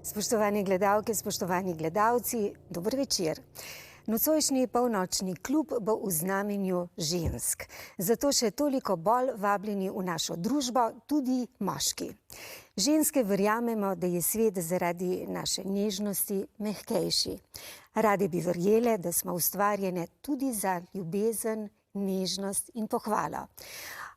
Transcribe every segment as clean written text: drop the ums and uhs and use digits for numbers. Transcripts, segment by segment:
Spoštovani gledalke, spoštovani gledalci, dober večer. Nocojšnji polnočni klub bo v znamenju žensk. Zato še toliko bolj vabljeni v našo družbo tudi moški. Ženske verjamemo, da je svet zaradi naše nežnosti mehkejši. Radi bi verjele, da smo ustvarjene tudi za ljubezen, nežnost in pohvalo.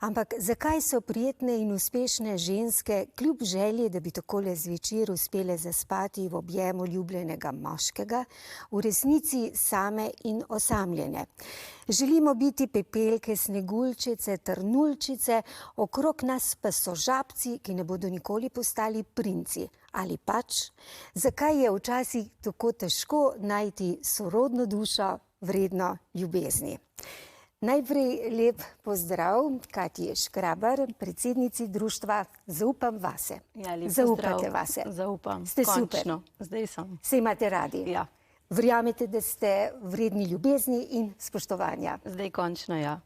Ampak zakaj so prijetne in uspešne ženske kljub želji, da bi takole zvečer uspele zaspati v objemu ljubljenega moškega, v resnici same in osamljene? Želimo biti pepelke, sneguljčice, trnulčice, okrog nas pa so žabci, ki ne bodo nikoli postali princi. Ali pač? Zakaj je včasih tako težko najti sorodno dušo, vredno ljubezni? Najprej lep pozdrav Katji Škrabar, predsednici društva Zaupam vase. Ja, lep Zaupate pozdrav. vase. Zaupam. Ste Končno. super. Zdaj sem. Se imate radi. Ja. Verjamete, da ste vredni ljubezni in spoštovanja. Zdaj končno, ja.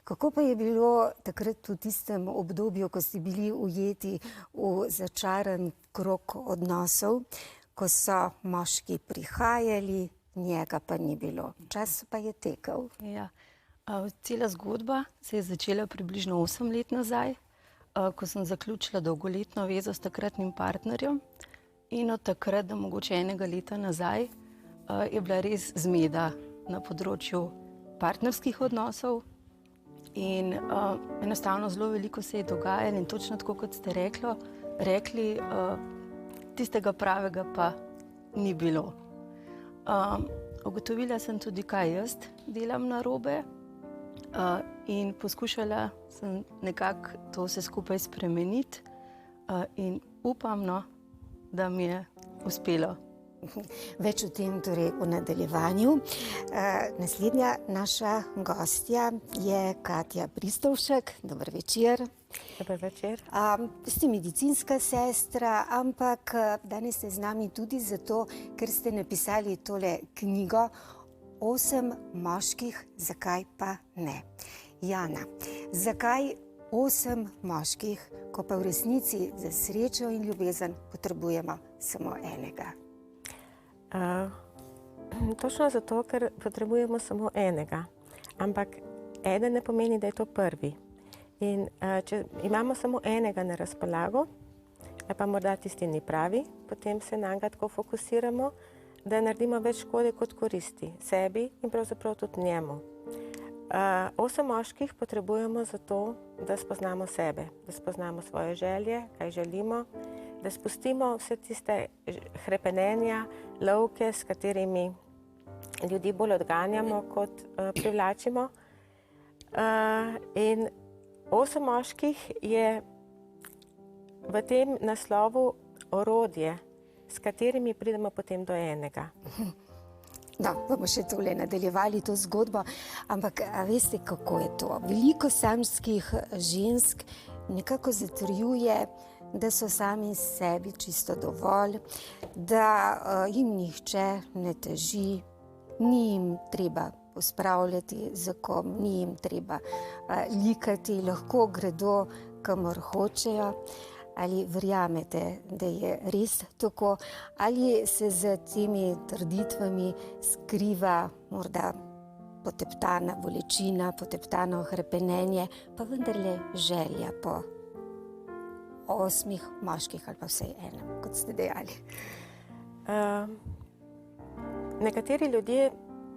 Kako pa je bilo takrat v tistem obdobju, ko ste bili ujeti v začaran krog odnosov, ko so moški prihajali, njega pa ni bilo. Čas pa je tekel. Ja. Cela zgodba se je začela približno 8 let nazaj, ko sem zaključila dolgoletno vezo s takratnim partnerjem. In od takrat, da mogoče enega leta nazaj, je bila res zmeda na področju partnerskih odnosov. In enostavno zelo veliko se je dogajalo in točno tako, kot ste rekli, tistega pravega pa ni bilo. Ugotovila sem tudi, kaj jaz delam narobe, in poskušala sem nekako to vse skupaj spremeniti, in upam, da mi je uspelo. Več o tem torej v nadaljevanju. Naslednja naša gostja je Katja Pristovšek. Dober večer. Dober večer. Ste medicinska sestra, ampak danes ste z nami tudi zato, ker ste napisali tole knjigo 8 moških, zakaj pa ne. Jana, zakaj 8 moških, ko pa v resnici za srečo in ljubezen potrebujemo samo enega? Točno zato, ker potrebujemo samo enega. Ampak eden ne pomeni, da je to prvi. In če imamo samo enega na razpolago, pa morda tisti ni pravi, potem se na njega tako fokusiramo, da naredimo več škode kot koristi sebi in pravzaprav tudi njemu. 8 moških potrebujemo zato, da spoznamo sebe, da spoznamo svoje želje, kaj želimo, da spustimo vse tiste hrepenenja, lovke, s katerimi ljudi bolj odganjamo, kot privlačimo. In 8 moških je v tem naslovu orodje, s katerimi pridemo potem do enega. No, bomo še tole nadaljevali to zgodbo, ampak a veste, kako je to? Veliko samskih žensk nekako zatrjuje, da so sami sebi čisto dovolj, da jim nihče ne teži, ni jim treba pospravljati za kom, ni jim treba likati, lahko gredo kamor hočejo. Ali verjamete, da je res tako, ali se za temi trditvami skriva morda poteptana bolečina, poteptano hrepenenje, pa vendarle želja po 8 moških ali pa vsaj enem, kot ste dejali? Nekateri ljudje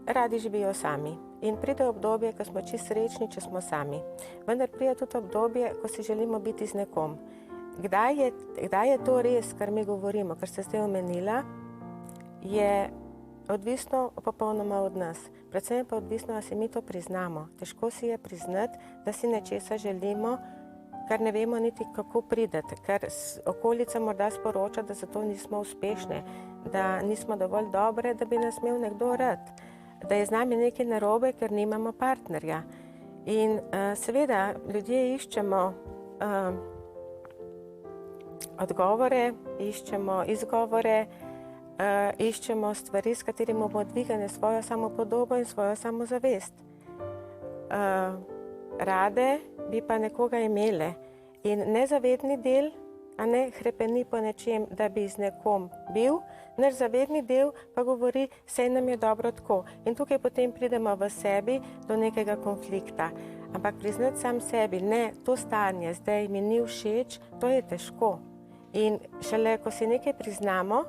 radi živijo sami in pride obdobje, ko smo čisto srečni, če smo sami. Vendar pride tudi obdobje, ko si želimo biti z nekom. Kdaj je to res, kar mi govorimo, kar ste zdaj omenila, je odvisno popolnoma od nas. Predvsem je pa odvisno, da si mi to priznamo. Težko si je priznati, da si nečesa želimo, kar ne vemo niti kako prideti, ker okolica morda sporoča, da zato nismo uspešne, da nismo dovolj dobre, da bi nas imel nekdo rad, da je z nami nekaj narobe, ker nimamo partnerja. In seveda ljudje iščemo odgovore, iščemo izgovore, iščemo stvari, s katerimi bomo dvigali svojo samopodobo in svojo samozavest. Rade bi pa nekoga imele in nezavedni del a ne hrepeni po nečem, da bi z nekom bil, naš zavedni del pa govori, saj nam je dobro tako. In tukaj potem pridemo v sebi do nekega konflikta. Ampak priznati sam sebi, ne, to stanje zdaj mi ni všeč, to je težko. In šele, ko si nekaj priznamo,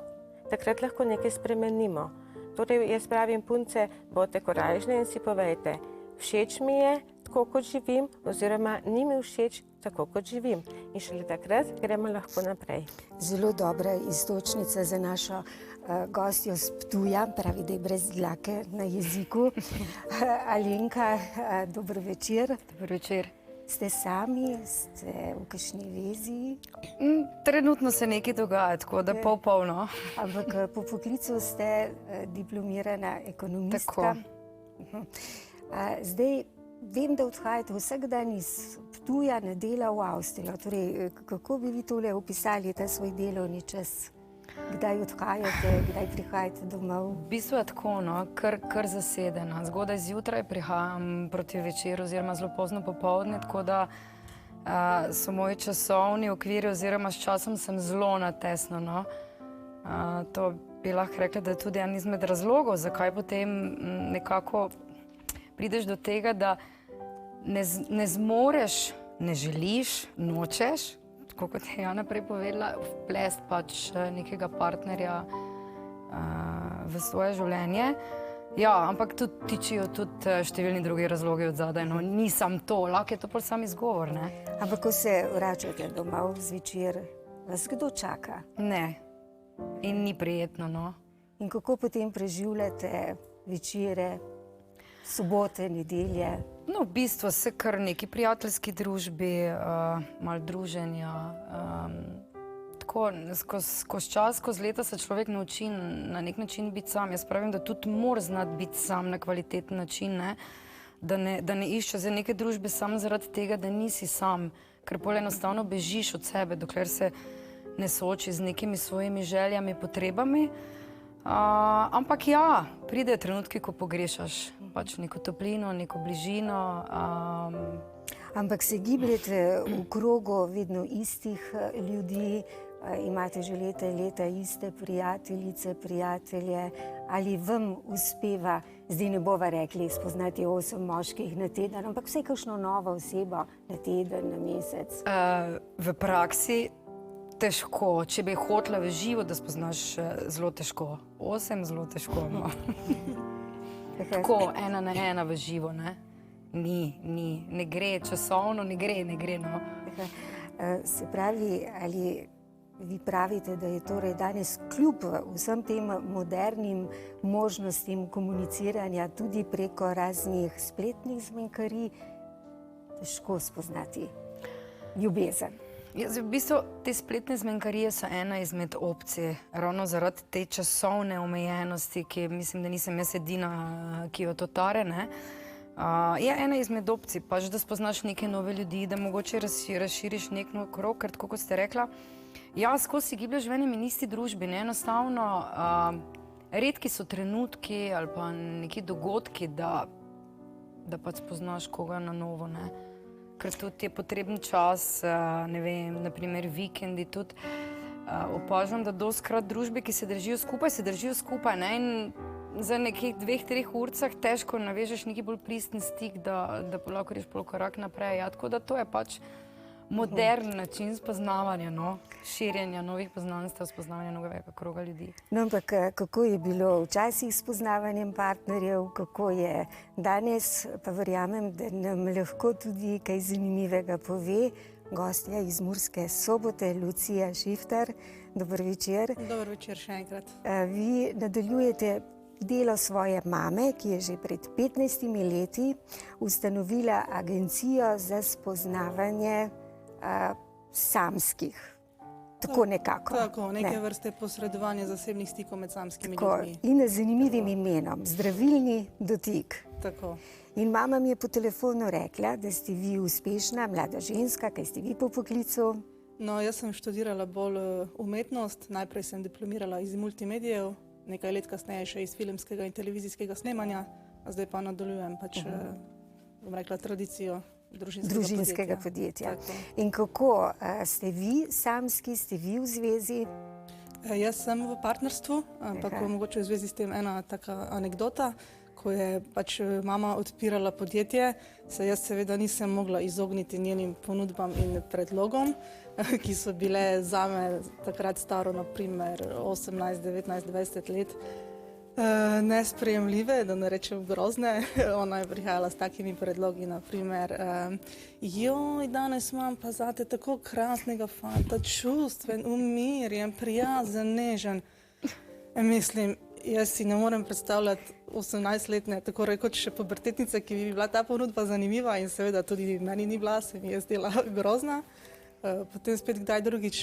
takrat lahko nekaj spremenimo. Torej, jaz pravim, punce, bodite korajžne in si povejte, všeč mi je tako, kot živim, oziroma ni mi všeč tako, kot živim. In šele takrat gremo lahko naprej. Zelo dobra iztočnica za našo gostjo s Ptuja, pravi, da je brez dlake na jeziku. Alenka, dober večer. Dober večer. Ste sami, ste v kakšni vezi? Trenutno se nekaj dogaja, tako da polno. Ampak po poklicu ste diplomirana ekonomistka. Tako. Zdaj, vem, da odhajate vsak dan iz Ptuja na dela v Avstrijo. Torej, kako bi vi tole opisali, ta svoj delovni čas? Kdaj odhajate, kdaj prihajate domov? V bistvu je tako, no, kar zasedena. Zgodaj zjutraj prihajam proti večeru oziroma zelo pozno popoldne, tako da so moji časovni okviri oziroma s časom sem zelo natesno. No. To bi lahko rekla, da je tudi en izmed razlogov, zakaj potem nekako prideš do tega, da ne zmoreš, ne želiš, nočeš, tako kot je Jana prej povedala, vplest pač nekega partnerja v svoje življenje. Ja, ampak tudi tičijo tudi številni drugi razlogi od zadaj. No, ni sam to, lahko je to pol sam izgovor, ne? Ampak ko se vračate domov zvečer, vas kdo čaka? Ne. In ni prijetno, no. In kako potem preživljate večere, sobote, nedelje? No, v bistvu se kar neki prijateljski družbi, malo druženja. Tako, skozi čas, skozi leta se človek nauči na nek način biti sam. Jaz pravim, da tudi mora znati biti sam na kvaliteten način, ne? Da ne išče za neke družbe samo zaradi tega, da nisi sam, ker pol enostavno bežiš od sebe, dokler se ne sooči z nekimi svojimi željami, potrebami. Ampak ja, pridejo trenutki, ko pogrešaš pač neko toplino, neko bližino. Ampak se gibljete v krogu vedno istih ljudi, imate že leta iste prijateljice, prijatelje, ali vam uspeva, zdaj ne bova rekli, spoznati 8 moških na teden, ampak vsaj kakšno novo osebo na teden, na mesec? V praksi težko. Če bi hotela v živo, da spoznaš, zelo težko. 8 zelo težko, no. Tako, 1 na 1 v živo, ne? Ne gre, časovno ne gre, no. Se pravi, ali vi pravite, da je torej danes kljub vsem tem modernim možnostim komuniciranja tudi preko raznih spletnih zmenkarij težko spoznati ljubezen? V bistvu te spletne zmenkarije so ena izmed opcij, ravno zaradi te časovne omejenosti, ki mislim, da nisem jaz edina, ki jo to tare, ne. Je ena izmed opcij, pač da spoznaš neke nove ljudi, da mogoče razširiš nek nov krog, ker tako kot ste rekla, ja, skozi si giblješ v enem in isti družbi, ne, enostavno, redki so trenutki ali pa neki dogodki, da pač spoznaš koga na novo, ne. Ker tudi je potreben čas, ne vem, naprimer vikendi tudi. Opažam, da dostikrat družbe, ki se držijo skupaj, ne, in za nekih 2-3 urcah težko navežeš neki bolj pristen stik, da lahko greš pol korak naprej. Ja, tako da to je pač modern način spoznavanja, no, širjenja novih poznanstev, spoznavanja novega kroga ljudi. No, ampak kako je bilo včasih s poznavanjem partnerjev, kako je danes, pa verjamem, da nam lahko tudi kaj zanimivega pove gostja iz Murske Sobote, Lucija Šiftar. Dober večer. Dober večer še enkrat. Vi nadaljujete delo svoje mame, ki je že pred 15 leti ustanovila agencijo za spoznavanje samskih. Tako nekako. Tako, neke vrste posredovanje zasebnih stikov med samskimi ljudmi. In z zanimivim imenom, Zdravilni dotik. Tako. In mama mi je po telefonu rekla, da ste vi uspešna mlada ženska, kaj ste vi po poklicu? No, jaz sem študirala bolj umetnost, najprej sem diplomirala iz multimedijev, nekaj let kasneje še iz filmskega in televizijskega snemanja, a zdaj pa nadaljujem pač, bom rekla, tradicijo družinskega podjetja. Tako. In kako ste vi samski, ste vi v zvezi? Jaz sem v partnerstvu, ampak mogoče v zvezi s tem ena taka anekdota, ko je pač mama odpirala podjetje, se jaz seveda nisem mogla izogniti njenim ponudbam in predlogom, ki so bile zame takrat staro naprimer 18, 19, 20 let. Nesprejemljive, da ne rečem grozne. Ona je prihajala s takimi predlogi, naprimer, joj, danes imam pa zate tako krasnega fanta, čustven, umirjen, prijazen, nežen. Mislim, jaz si ne morem predstavljati 18-letne, tako rekoč še pubertetnice, ki bi bila ta ponudba zanimiva in seveda tudi meni ni bila, se mi je zdela grozna. Potem spet kdaj drugič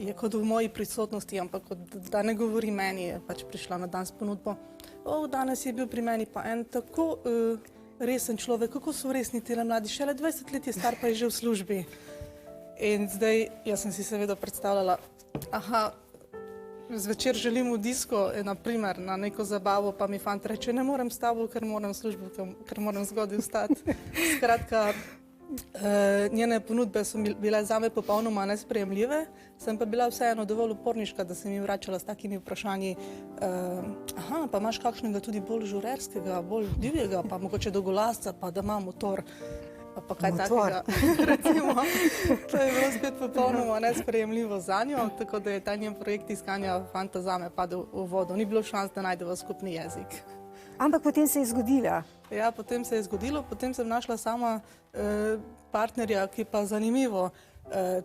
je kot v moji prisotnosti, ampak da ne govori meni, je pač prišla na dan s ponudbo. Danes je bil pri meni pa en tako resen človek, kako so resni tele mladi, šele 20 let je star, pa je že v službi. In zdaj, jaz sem si seveda predstavljala, zvečer želim v disko, naprimer, na neko zabavo, pa mi fant reče, ne morem s tabo, ker moram v službo, ker moram zgodaj vstati. Skratka, njene ponudbe so bile zame popolnoma nesprejemljive, sem pa bila vseeno dovolj uporniška, da sem jim vračala s takimi vprašanji, pa imaš kakšnega tudi bolj žurerskega, bolj divjega, pa mogoče dolgolasca, pa da ima motor, pa kaj takega, recimo. To je bilo spet popolnoma nesprejemljivo za njo, tako da je ta njen projekt iskanja fanta zame padel v vodo. Ni bilo šans, da najdeva skupni jezik. Ampak potem se je zgodila. Ja, potem se je zgodilo, potem sem našla sama partnerja, ki pa zanimivo.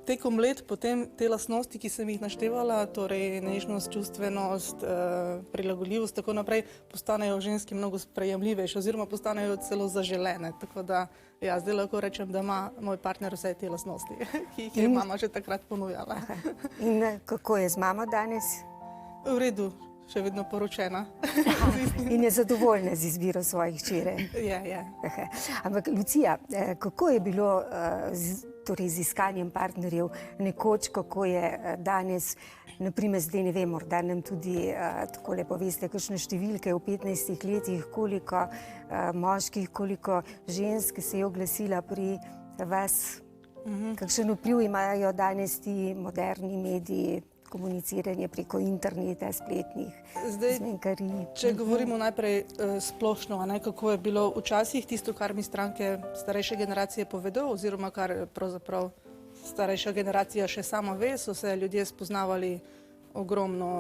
Tekom let potem te lastnosti, ki sem jih naštevala, torej nežnost, čustvenost, prilagodljivost, tako naprej, postanejo ženski mnogo sprejemljivejše oziroma postanejo celo zaželene. Tako da, ja, zdaj lahko rečem, da ima moj partner vse te lastnosti, ki jih je mama že takrat ponujala. In kako je z mamo danes? V redu. Še vedno poročena. In je zadovoljna z izbiro svojih hčere. Je. Ampak Lucija, kako je bilo torej z iskanjem partnerjev nekoč, kako je danes, naprimer zdaj ne vem, morda nam tudi takole poveste, kakšne številke v 15 letih, koliko moških, koliko žensk se je oglasila pri vas, kakšen vpliv imajo danes ti moderni mediji, komuniciranje preko interneta, spletnih zmenkarij. Če govorimo najprej splošno, kako je bilo včasih, tisto, kar mi stranke starejše generacije povedo, oziroma kar pravzaprav starejša generacija še sama ve, so se ljudje spoznavali ogromno,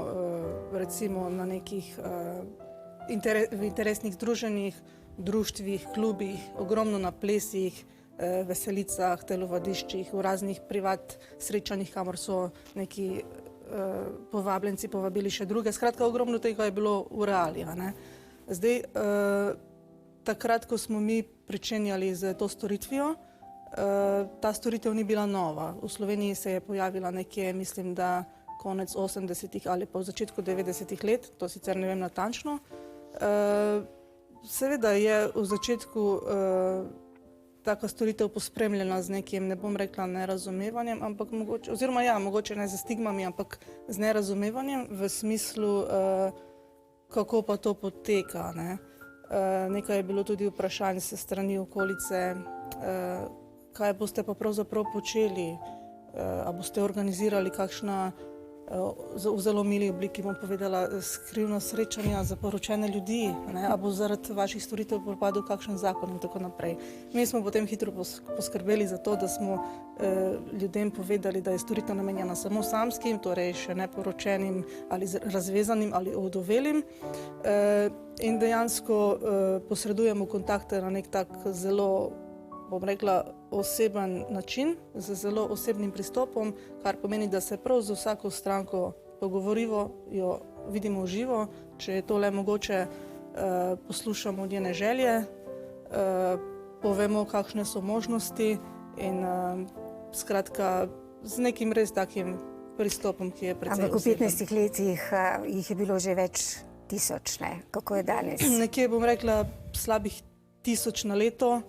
recimo na nekih interesnih združenjih, društvih, klubih, ogromno na plesih, veselicah, telovadiščih, v raznih privat srečanjih, kamor so neki povabljenci povabili še druge. Skratka, ogromno tega je bilo v reali. Zdaj, takrat, ko smo mi pričenjali z to storitvijo, ta storitev ni bila nova. V Sloveniji se je pojavila nekje, mislim, da konec 80-ih ali pa v začetku 90-ih let, to sicer ne vem natančno. Seveda je v začetku taka storitev pospremljena z nekim, ne bom rekla nerazumevanjem, ampak mogoče, oziroma ja, mogoče ne z stigmami, ampak z nerazumevanjem v smislu, kako pa to poteka. Nekaj je bilo tudi vprašanj se strani okolice, kaj boste pa pravzaprav počeli, a boste organizirali kakšna, v zelo mili obliki bom povedala, skrivna srečanja za poročene ljudi, a bo zaradi vaših storitev propadel kakšen zakon in tako naprej. Mi smo potem hitro poskrbeli za to, da smo ljudem povedali, da je storitev namenjena samo samskim, torej še neporočenim ali razvezanim ali ovdovelim, in dejansko posredujemo kontakte na nek tak zelo, bom rekla, oseben način, z zelo osebnim pristopom, kar pomeni, da se prav z vsako stranko pogovorivo, jo vidimo v živo, če je to le mogoče, poslušamo njene želje, povemo, kakšne so možnosti in skratka z nekim res takim pristopom, ki je precej oseben. Ampak v 15 letih jih je bilo že več tisoč, ne? Kako je danes? Nekje bom rekla slabih 1000 na leto,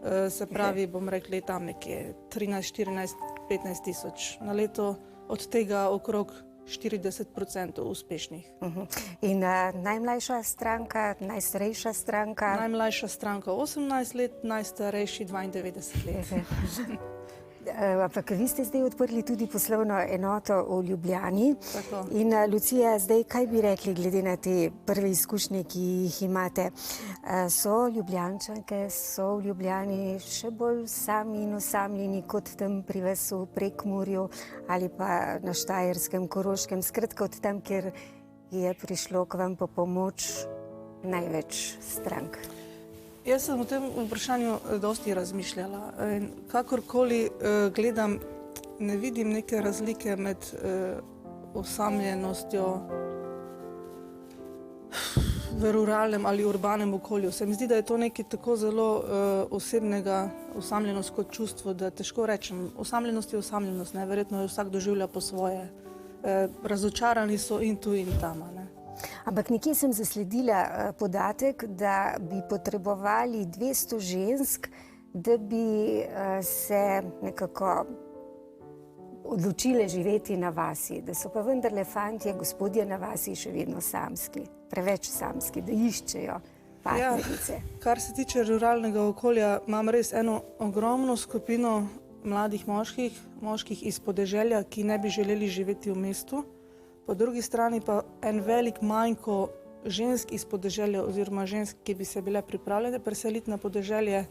se pravi, bom rekla, tam nekje 13, 14, 15 tisoč na leto, od tega okrog 40% uspešnih. In najmlajša stranka, najstarejša stranka? Najmlajša stranka 18 let, najstarejši 92 let. Ampak vi ste zdaj odprli tudi poslovno enoto v Ljubljani. Tako. In Lucija, zdaj kaj bi rekli glede na te prve izkušnje, ki jih imate? So Ljubljančanke, so v Ljubljani še bolj sami in osamljeni kot tam pri vas v Prekmurju ali pa na Štajerskem, Koroškem, skratka od tam, kjer je prišlo k vam po pomoč največ strank? Jaz sem o tem vprašanju dosti razmišljala. In kakorkoli gledam, ne vidim neke razlike med osamljenostjo v ruralnem ali urbanem okolju. Se mi zdi, da je to nekaj tako zelo osebnega, osamljenost kot čustvo, da težko rečem. Osamljenost je osamljenost, ne? Verjetno jo vsak doživlja po svoje. Razočarani so in tu in tam, ne? Ampak nekje sem zasledila podatek, da bi potrebovali 200 žensk, da bi se nekako odločile živeti na vasi, da so pa vendarle fantje, gospodje na vasi še vedno samski, preveč samski, da iščejo partnerice. Ja, kar se tiče ruralnega okolja, imam res eno ogromno skupino mladih moških iz podeželja, ki ne bi želeli živeti v mestu. Po drugi strani pa en velik manjko žensk iz podeželja oziroma žensk, ki bi se bile pripravljene preseliti na podeželje.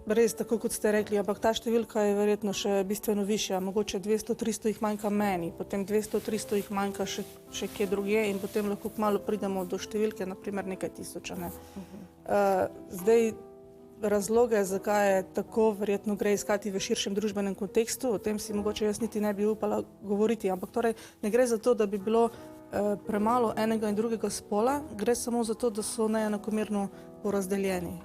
Res, tako kot ste rekli, ampak ta številka je verjetno še bistveno višja. Mogoče 200-300 jih manjka meni, potem 200-300 jih manjka še kje drugje in potem lahko kmalu pridemo do številke, naprimer nekaj tisoča. Zdaj, razloge, zakaj je tako, verjetno gre iskati v širšem družbenem kontekstu, o tem si mogoče jaz niti ne bi upala govoriti, ampak torej ne gre za to, da bi bilo premalo enega in drugega spola, gre samo za to, da so neenakomerno porazdeljeni.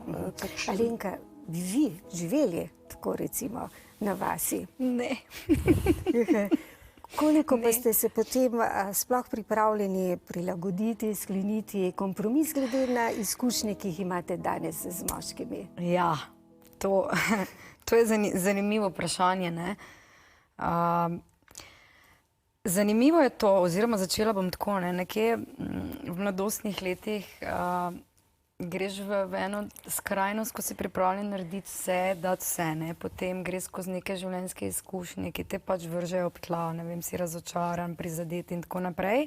Alenka, bi vi živeli tako recimo na vasi? Ne. Koliko pa ste se potem sploh pripravljeni prilagoditi, skleniti kompromis glede na izkušnje, ki jih imate danes z moškimi? Ja, to je zanimivo vprašanje, ne? Zanimivo je to, oziroma začela bom tako, ne, nekje v mladostnih letih greš v eno skrajnost, ko si pripravljen narediti vse, dati vse, ne, potem greš skozi neke življenjske izkušnje, ki te pač vržejo ob tla, ne vem, si razočaran, prizadet in tako naprej.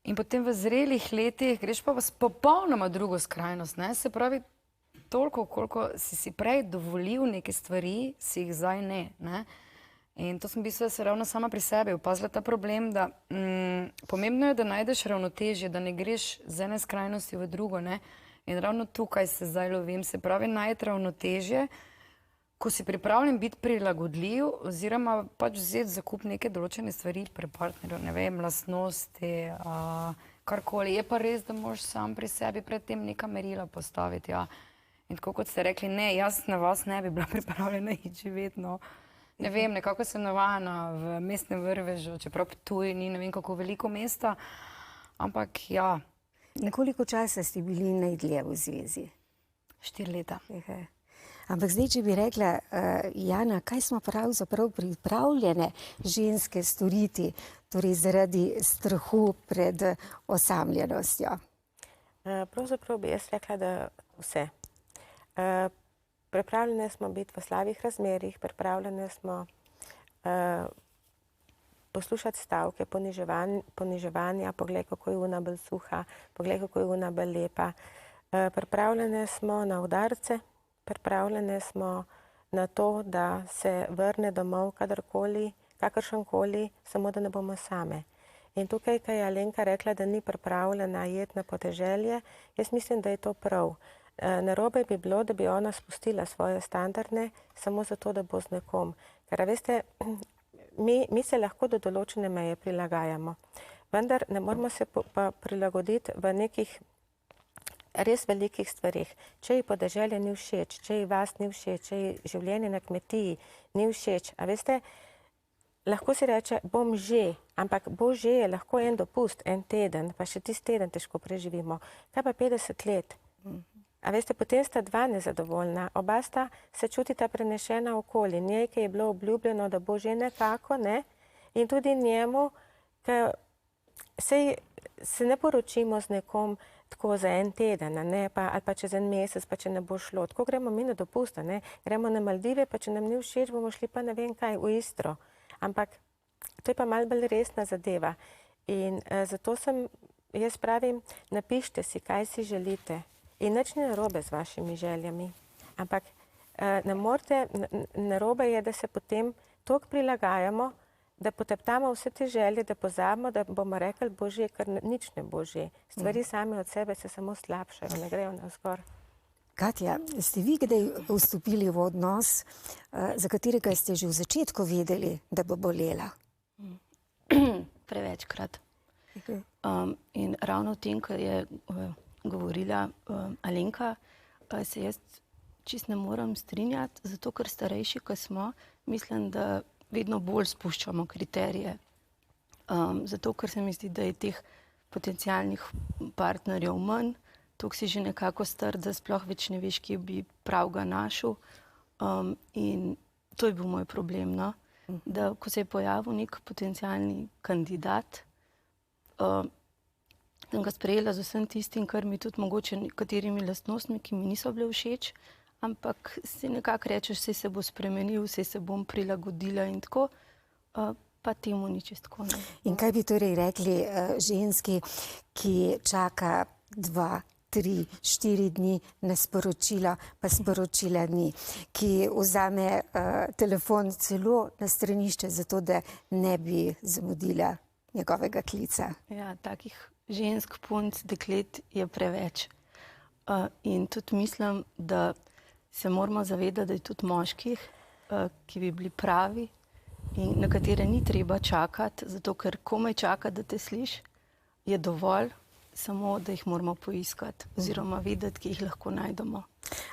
In potem v zrelih letih greš pa v popolnoma drugo skrajnost, ne, se pravi, toliko, koliko si prej dovolil neke stvari, si jih zdaj ne, ne. In to sem v bistvu se ravno sama pri sebi opazila ta problem, da pomembno je, da najdeš ravnotežje, da ne greš z ene skrajnosti v drugo, ne. In ravno tukaj se zdaj lovim, se pravi najti ravnotežje, ko si pripravljen biti prilagodljiv oziroma pač vzeti zakup neke določene stvari pri partnerju, ne vem, lastnosti, karkoli. Je pa res, da moraš sam pri sebi pred tem neka merila postaviti, ja. In tako kot ste rekli, ne, jaz na vas ne bi bila pripravljena iti živeti, no. Ne vem, nekako sem navajena v mestnem Vrvežu, čeprav Ptuj ni ne vem kako veliko mesta, ampak ja. Na koliko časa ste bili najdlje v zvezi? 4 leta. Ampak zdaj, če bi rekla, Jana, kaj smo pravzaprav pripravljene ženske storiti, torej zaradi strahu pred osamljenostjo? Pravzaprav bi jaz rekla, da vse. Pripravljene smo biti v slabih razmerih, pripravljene smo poslušati stavke, poniževanja, poglej, kako je ona bolj suha, poglej, kako je ona bolj lepa. Pripravljene smo na udarce, pripravljene smo na to, da se vrne domov kadarkoli, kakršenkoli, samo da ne bomo same. In tukaj, kaj je Alenka rekla, da ni pripravljena jeti na podeželje, jaz mislim, da je to prav. Narobe bi bilo, da bi ona spustila svoje standarde samo zato, da bo z nekom. Ker, veste, mi se lahko do določene meje prilagajamo, vendar ne moramo se pa prilagoditi v nekih res velikih stvarih. Če ji podeželje ni všeč, če ji vas ni všeč, če ji življenje na kmetiji ni všeč, a veste, lahko si reče, bom že, ampak bo že je lahko en dopust, en teden, pa še tisti teden težko preživimo. Kaj pa 50 let? A veste, potem sta dva nezadovoljna, oba sta se čutita prenešena okoli, njej, ki je bilo obljubljeno, da bo že nekako, ne, In tudi njemu, ker se ne poročimo z nekom tako za en teden, ne, ali pa čez en mesec, pa če ne bo šlo. Tako gremo mi na dopust, ne, gremo na Maldive, pa če nam ni všeč, bomo šli pa ne vem kaj, v Istro. Ampak to je pa malo bolj resna zadeva. In zato jaz pravim, napišite si, kaj si želite. In nič ni narobe z vašimi željami. Ampak narobe je, da se potem toliko prilagajamo, da poteptamo vse te želje, da pozabimo, da bomo rekli, božje, ker nič ne bo že. Stvari same od sebe se samo slabšajo, ne grejo navzgor. Katja, ste vi kdaj vstopili v odnos, za katerega ste že v začetku vedeli, da bo bolela? Prevečkrat. In ravno v tem, kar je govorila Alenka, se jaz čist ne moram strinjati, zato ker starejši, ko smo, mislim, da vedno bolj spuščamo kriterije. Zato ker se mi zdi, da je teh potencialnih partnerjev manj, toliko si že nekako star, da sploh več ne veš, kje bi prav ga našel. In to je bil moj problem, no? Da ko se je pojavil nek potencialni kandidat, sem ga sprejela z vsem tistim, kar mi tudi mogoče nekaterimi lastnostmi, ki mi niso bile všeč, ampak si nekako rečeš, saj se bo spremenil, saj se bom prilagodila in tako, pa temu ni čisto tako. In kaj bi torej rekli ženski, ki čaka 2, 3, 4 dni na sporočilo, pa sporočila ni, ki vzame telefon celo na stranišče, zato da ne bi zamudila njegovega klica? Ja, takih žensk, punc, deklet je preveč. In tudi mislim, da se moramo zavedati, da je tudi moških, ki bi bili pravi in na katere ni treba čakati, zato ker komaj čakati, da te sliši, je dovolj, samo da jih moramo poiskati oziroma vedeti, ki jih lahko najdemo.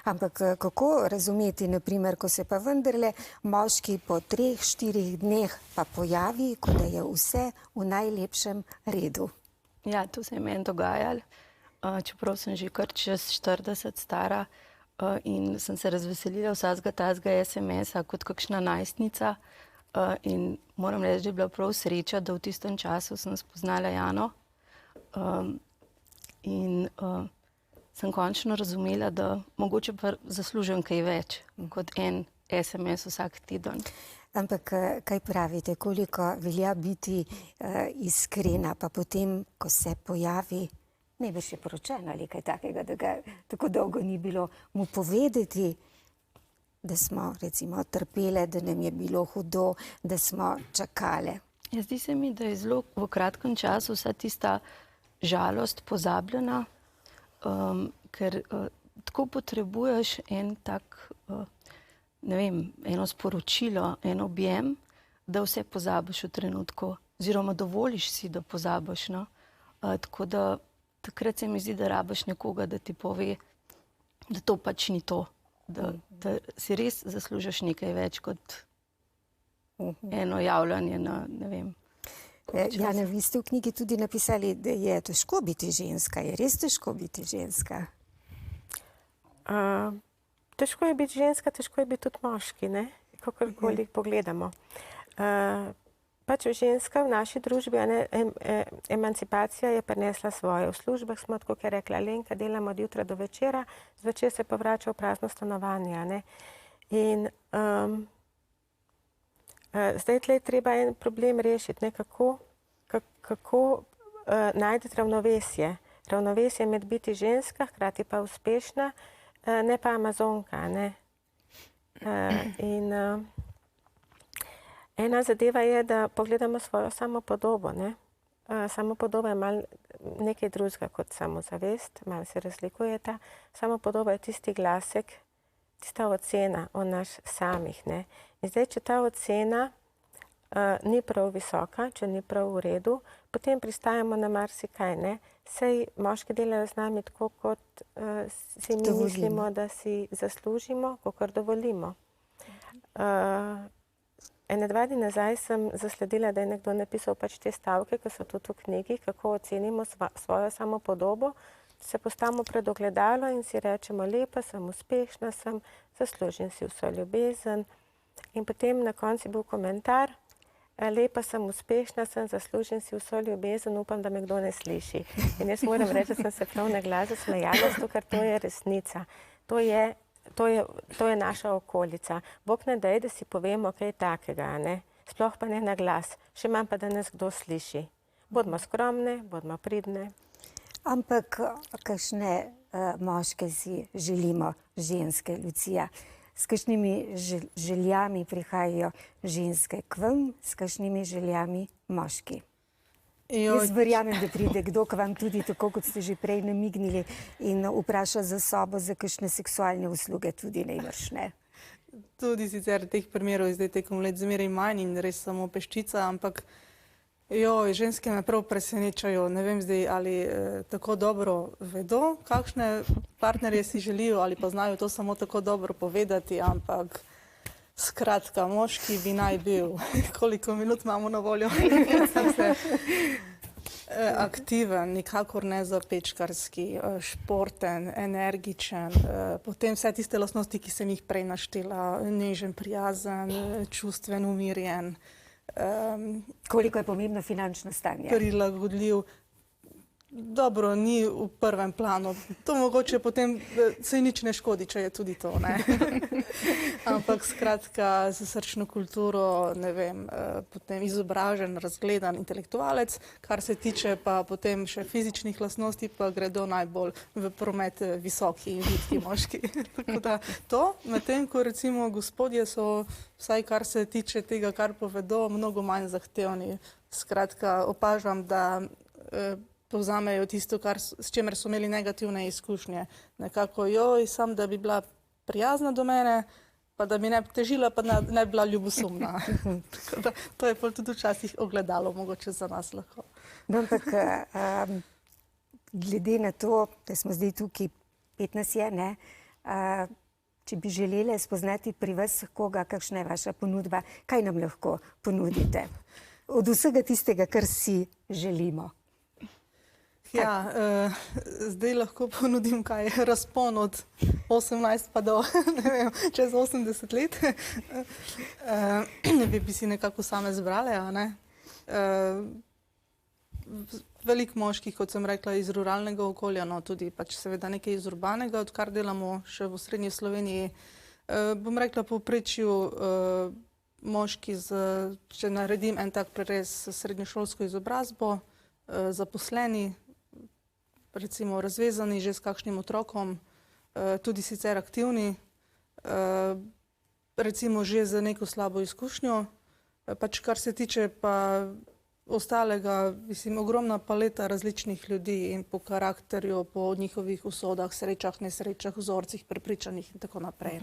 Ampak kako razumeti, naprimer, ko se pa vendarle moški po 3, 4 dneh pa pojavi, ko da je vse v najlepšem redu? Ja, to se je meni dogajalo, čeprav sem že kar čez 40 stara in sem se razveselila vsakega tazga SMS-a kot kakšna najstnica in moram reči, da je bila prav sreča, da v tistem času sem spoznala Jano in sem končno razumela, da mogoče pa zaslužim kaj več kot en SMS vsak teden. Ampak kaj pravite, koliko velja biti iskrena, pa potem, ko se pojavi, ne bi še poročen ali kaj takega, da ga tako dolgo ni bilo, mu povedati, da smo recimo trpele, da nam je bilo hudo, da smo čakale? Ja, zdi se mi, da je zelo v kratkem času vsa tista žalost pozabljena, ker tako potrebuješ en tak, ne vem, eno sporočilo, en objem, da vse pozabiš v trenutku, oziroma dovoliš si, da pozabiš, no. Tako da takrat se mi zdi, da rabiš nekoga, da ti pove, da to pač ni to, da si res zaslužiš nekaj več kot eno javljanje na, ne vem. Jana, vi ste v knjigi tudi napisali, da je težko biti ženska. Je res težko biti ženska? Težko je biti ženska, težko je biti tudi moški, ne? Kakorkoli pogledamo. Pač ženska v naši družbi, emancipacija je prinesla svoje. V službah smo, tako kot je rekla Alenka, delamo od jutra do večera, zvečer se pa vrača v prazno stanovanje, ne? In zdaj tle je treba en problem rešiti, ne? Kako najti ravnovesje. Ravnovesje med biti ženska, hkrati pa uspešna, ne pa amazonka, ne? In ena zadeva je, da pogledamo svojo samopodobo, ne? Samopodoba je malo nekaj drugega kot samozavest, malo se razlikujeta. Samopodoba je tisti glasek, tista ocena o nas samih, ne? In zdaj, če ta ocena ni prav visoka, če ni prav v redu, potem pristajamo na marsikaj, ne? Sej moški delajo z nami tako, kot si mi mislimo, da si zaslužimo, kakor dovolimo. 1-2 dni nazaj sem zasledila, da je nekdo napisal pač te stavke, ki so tudi v knjigi, kako ocenimo svojo samopodobo. Se postavimo pred ogledalo in si rečemo, lepa sem, uspešna sem, zaslužim si vso ljubezen. In potem na koncu je bil komentar, lepa sem, uspešna sem, zaslužim si vso ljubezen, upam, da me kdo ne sliši. In jaz moram reči, da sem se prav na glas zasmejala, zato ker to je resnica. To je naša okolica. Bog ne daj, da si povemo kaj takega, ne? Sploh pa ne na glas, še manj pa, da nas kdo sliši. Bodimo skromne, bodimo pridne. Ampak kakšne moške si želimo ženske, Lucija? S kakšnimi željami prihajajo ženske k vam, s kakšnimi željami moški? Jaz verjamem, da pride kdo k vam tudi tako, kot ste že prej namignili in vpraša za sobo, za kakšne seksualne usluge tudi najbrž, ne? Tudi sicer teh primerov je zdaj tekom let zmeraj manj in res samo peščica, ampak ženske me prav presenečajo. Ne vem zdaj, ali tako dobro vedo, kakšne partnerje si želijo ali pa znajo to samo tako dobro povedati, ampak skratka, moški bi naj bil, koliko minut imamo na voljo, aktiven, nikakor ne zapečkarski, športen, energičen, potem vse tiste lastnosti, ki sem jih prej naštela, nežen, prijazen, čustven, umirjen. Koliko je pomembno finančno stanje? Prilagodljiv. Dobro, ni v prvem planu. To mogoče potem saj nič ne škodi, če je tudi to, ne. Ampak skratka, z srčno kulturo, ne vem, potem izobražen, razgledan intelektualec, kar se tiče pa potem še fizičnih lastnosti, pa gredo najbolj v promet visoki in vitki moški. Tako da to, medtem ko recimo gospodje so, vsaj kar se tiče tega, kar povedo, mnogo manj zahtevni. Skratka, opažam, da povzamejo tisto, s čimer so imeli negativne izkušnje. Nekako, sam da bi bila prijazna do mene, pa da bi ne težila, pa ne bila ljubosumna. Tako da, to je pol tudi včasih ogledalo, mogoče za nas lahko. No, ampak glede na to, da smo zdaj tukaj, 15 je, ne, če bi želeli spoznati pri vas koga, kakšna je vaša ponudba, kaj nam lahko ponudite? Od vsega tistega, kar si želimo. Ja, zdaj lahko ponudim kaj, razpon od 18 pa do, ne vem, čez 80 let. Bi si nekako same zbrale, a ne? Veliko moških, kot sem rekla, iz ruralnega okolja, no tudi pač seveda nekaj iz urbanega, odkar delamo še v srednji Sloveniji. Bom rekla povprečju moški, če naredim en tak prerez, srednješolsko izobrazbo, zaposleni, recimo razvezani že s kakšnim otrokom, tudi sicer aktivni, recimo že z neko slabo izkušnjo. Pač kar se tiče pa ostalega, mislim, ogromna paleta različnih ljudi in po karakterju, po njihovih usodah, srečah, nesrečah, vzorcih, prepričanjih in tako naprej.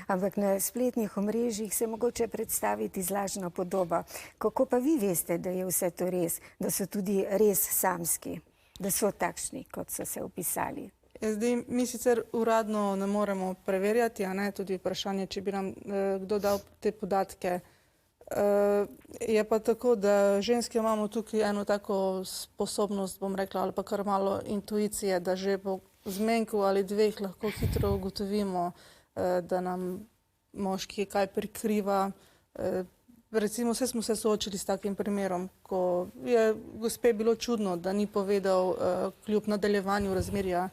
Ampak na spletnih omrežjih se mogoče predstaviti zlažno podobo. Kako pa vi veste, da je vse to res, da so tudi res samski, da so takšni, kot so se opisali? Zdaj, mi sicer uradno ne moremo preverjati, a ne, tudi vprašanje, če bi nam kdo dal te podatke. Je pa tako, da ženske imamo tukaj eno tako sposobnost, bom rekla, ali pa kar malo intuicije, da že po zmenku ali dveh lahko hitro ugotovimo, da nam moški kaj prikriva. Recimo, vse smo se soočili s takim primerom, ko je gospe bilo čudno, da ni povedal kljub nadaljevanju razmerja,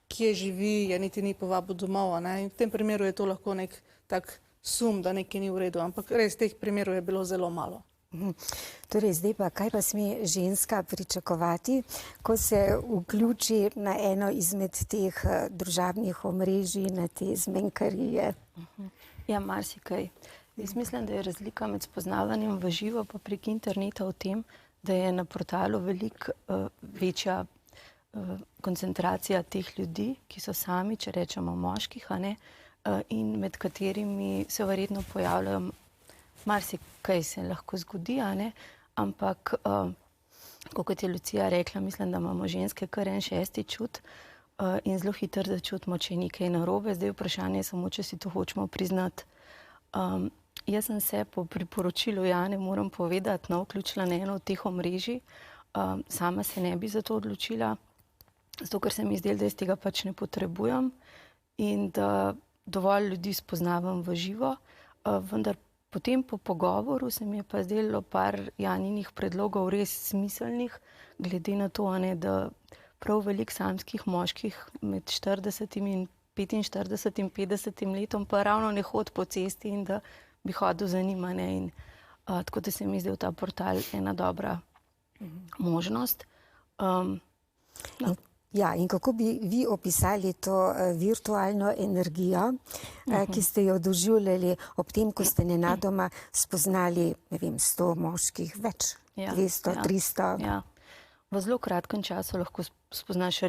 kje živi, je niti ni povabil domov, ne. In v tem primeru je to lahko nek tak sum, da nekaj ni v redu, ampak res teh primerov je bilo zelo malo. Torej, zdaj pa, kaj pa sme ženska pričakovati, ko se vključi na eno izmed teh družabnih omrežij, na te zmenkarije? Ja, marsikaj. Jaz mislim, da je razlika med spoznavanjem v živo pa prek interneta v tem, da je na portalu veliko večja koncentracija teh ljudi, ki so sami, če rečemo moških, a ne, in med katerimi se verjetno pojavljajo, marsikaj se lahko zgodi, a ne, ampak, kot je Lucija rekla, mislim, da imamo ženske kar en šesti čut in zelo hitro začutimo, če je nekaj narobe. Zdaj vprašanje je samo, če si to hočemo priznati. Jaz sem se po priporočilu Jane, moram povedati, vključila na eno od teh omrežij. Sama se ne bi za to odločila, zato ker se mi zdelo, da jaz tega pač ne potrebujem in da dovolj ljudi spoznavam v živo, vendar Potem po pogovoru se mi je pa zdelo par Janinih predlogov res smiselnih, glede na to, da prav veliko samskih moških med 40 in 45 in 50 letom pa ravno ne hodi po cesti in da bi hodil za njima. Tako da se mi zdel ta portal ena dobra možnost. Ja, in kako bi vi opisali to virtualno energijo, ki ste jo doživljali ob tem, ko ste nenadoma spoznali, ne vem, 100 moških, več, 200, 300? Ja. V zelo kratkem času lahko spoznaš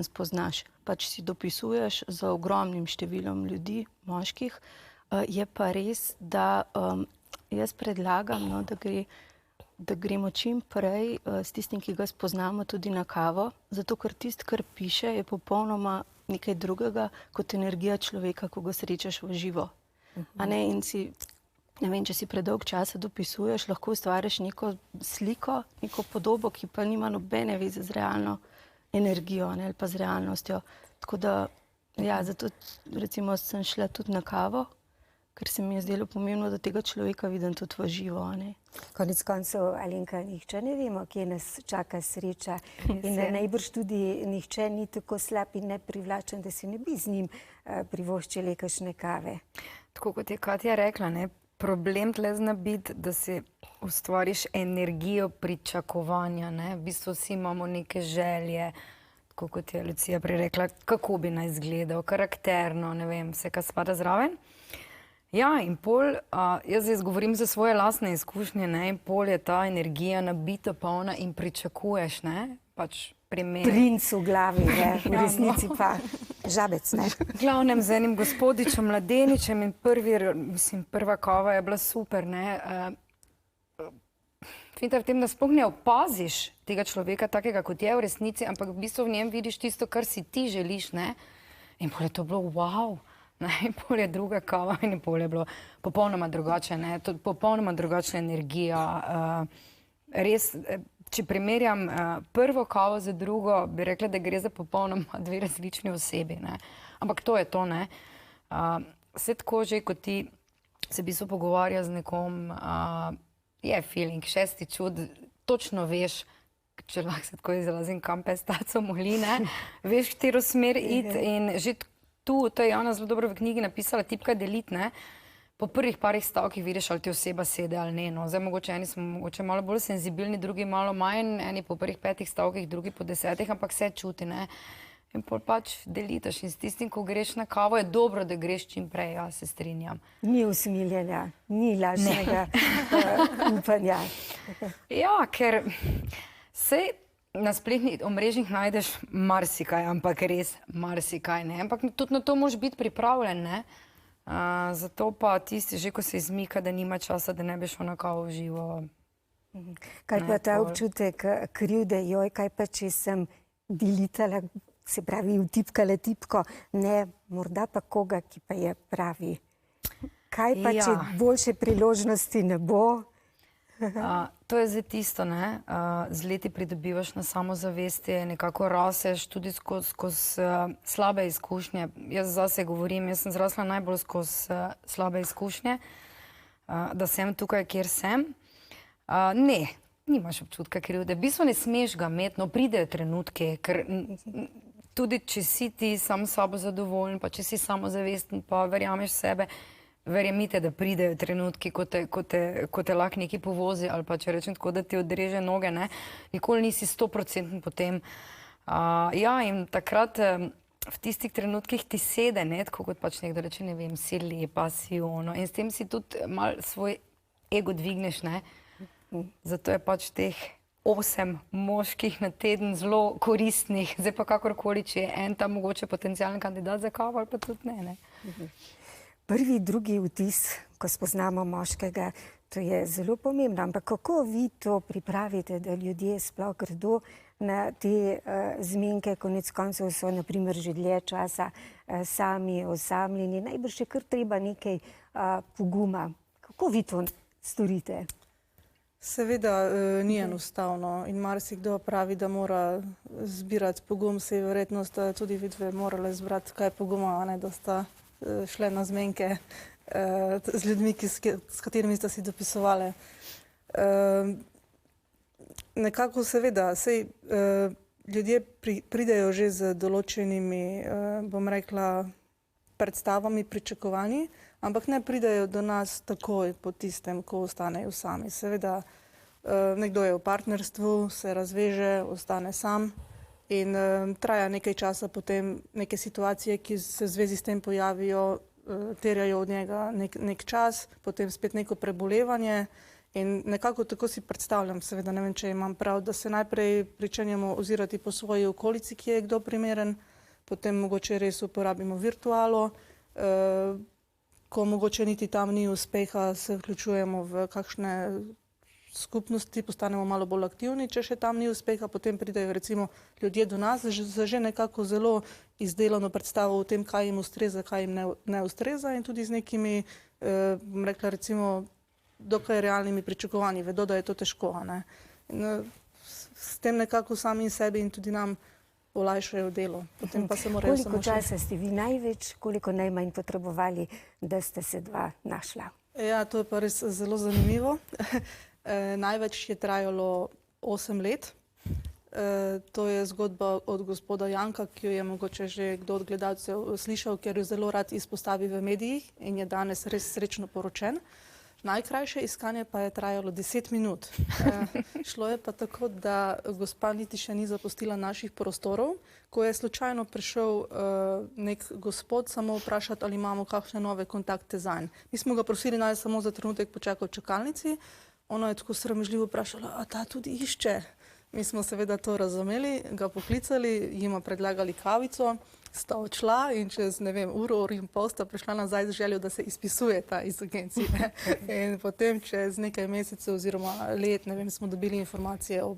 spoznaš, pač si dopisuješ z ogromnim številom ljudi, moških. Je pa res, da jaz predlagam, da gremo čim prej s tistim, ki ga spoznamo, tudi na kavo, zato ker tisto, kar piše, je popolnoma nekaj drugega kot energija človeka, ko ga srečaš v živo. In si, ne vem, če si predolg časa dopisuješ, lahko ustvariš neko sliko, neko podobo, ki pa nima nobene veze z realno energijo ali pa z realnostjo. Tako da, ja, zato recimo sem šla tudi na kavo, ker se mi je zdelo pomembno, da tega človeka vidim tudi v živo. Konec koncev, Alenka, nihče ne vemo, kje nas čaka sreča. In najbrž tudi nihče ni tako slab in neprivlačen, da si ne bi z njim privoščili kakšne kave. Tako kot je Katja rekla, problem tle zna biti, da si ustvariš energijo pričakovanja. V bistvu vsi imamo neke želje, tako kot je Lucija prej rekla, kako bi naj izgledal, karakterno, ne vem, vse, kar spada zraven. Ja, in pol, jaz zdaj govorim za svoje lastne izkušnje, in pol je ta energija nabita, polna in pričakuješ, pač primer. Princ v glavi, v resnici pa žabec, ne? V glavnem z enim gospodičem, mladeničem in prva kava je bila super, Finta v tem, da sploh ne opaziš tega človeka takega, kot je v resnici, ampak v bistvu v njem vidiš tisto, kar si ti želiš, In pol je to bilo wow. In pol je druga kava in pol je bilo popolnoma drugače, popolnoma drugačna energija. Res, če primerjam prvo kavo za drugo, bi rekla, da gre za popolnoma dve različni osebi. Ampak to je to, Vse tako že, kot ti se v bistvu pogovarja z nekom, je feeling, šesti čud, točno veš, če lahko se tako izrazim, kam pes taco moli, veš, katero smer iti in že to je Jana zelo dobro v knjigi napisala, tipka deliti, po prvih parih stavkih vidiš, ali ti oseba sede ali ne. Zdaj mogoče eni smo mogoče malo bolj senzibilni, drugi malo manj, eni po prvih 5 stavkih, drugi po 10, ampak vse čuti, In pol pač delitaš in s tistim, ko greš na kavo, je dobro, da greš čim prej, ja, se strinjam. Ni usmiljenja, ni lažnega upanja. Ja, ker se na spletnih omrežjih najdeš marsikaj, ampak res marsikaj, Ampak tudi na to moraš biti pripravljen, Zato pa tisti, že ko se izmika, da nima časa, da ne bi šel na kavo v živo. Kaj pa ta občutek krivde, kaj pa če sem delitala, se pravi, vtipkala tipko, morda pa koga, ki pa je pravi. Kaj pa, če boljše priložnosti ne bo? To je zdaj tisto, z leti pridobivaš na samozavesti, nekako raseš tudi skozi slabe izkušnje. Jaz zase govorim, jaz sem zrasla najbolj skozi slabe izkušnje, da sem tukaj, kjer sem. Nimaš občutka krivde. V bistvu ne smeš ga imeti, pridejo trenutke, ker tudi če si ti sam s sabo zadovoljen, pa če si samozavesten, pa verjameš sebe, verjemite, da pridejo trenutki, ko te lahko nekaj povozi, ali pa če rečem tako, da ti odreže noge, nikoli nisi 100% potem. Ja, in takrat v tistih trenutkih ti sede, tako kot pač nekdo reče, ne vem, si lepa, si ono, in s tem si tudi mal svoj ego dvigneš, Zato je pač teh 8 moških na teden zelo koristnih, zdaj pa kakorkoli, če je en tam mogoče potencialen kandidat za kavo, ali pa tudi ne. Prvi, drugi vtis, ko spoznamo moškega, to je zelo pomembno. Ampak kako vi to pripravite, da ljudje sploh gredo na te zmenke, konec koncev so na primer že dlje časa sami, osamljeni, najbrž je kar treba nekaj poguma. Kako vi to storite? Seveda ni enostavno in marsikdo pravi, da mora zbirati pogum, se je verjetno tudi vidve morale zbrati kaj poguma, da sta šle na zmenke z ljudmi, s katerimi ste si dopisovali. Nekako seveda, ljudje pridejo že z določenimi, bom rekla, predstavami, pričakovanji, ampak ne pridejo do nas takoj po tistem, ko ostanejo sami. Seveda, nekdo je v partnerstvu, se razveže, ostane sam in traja nekaj časa potem neke situacije, ki se v zvezi s tem pojavijo, terjajo od njega nek čas, potem spet neko prebolevanje in nekako tako si predstavljam, seveda ne vem, če imam prav, da se najprej pričenjamo ozirati po svoji okolici, ki je kdo primeren, potem mogoče res uporabimo virtualo, ko mogoče niti tam ni uspeha, se vključujemo v kakšne skupnosti, postanemo malo bolj aktivni, če še tam ni uspeha, potem pridejo recimo ljudje do nas z že nekako zelo izdelano predstavo o tem, kaj jim ustreza, kaj jim ne ustreza in tudi z nekimi, bom rekla recimo, dokaj realnimi pričakovanji, vedo, da je to težko. Ne? In, s tem nekako sami sebi in tudi nam olajšajo delo. Potem pa se morajo Koliko časa ste vi največ, koliko najmanj potrebovali, da ste se dva našla? Ja, to je pa res zelo zanimivo. Največ je trajalo 8 let. To je zgodba od gospoda Janka, ki jo je mogoče že kdo od gledalcev slišal, ker jo zelo rad izpostavi v medijih in je danes res srečno poročen. Najkrajše iskanje pa je trajalo 10 minut. Šlo je pa tako, da gospa niti še ni zapustila naših prostorov, ko je slučajno prišel nek gospod samo vprašati, ali imamo kakšne nove kontakte zanj. Mi smo ga prosili, naj samo za trenutek počaka v čakalnici. Ona je tako sramežljivo vprašala, a ta tudi išče. Mi smo seveda to razumeli, ga poklicali, jima predlagali kavico, sta odšla in čez, ne vem, uro in pol sta prišla nazaj z željo, da se izpisuje ta iz agencije. In potem čez nekaj mesecev oziroma let, ne vem, smo dobili informacije o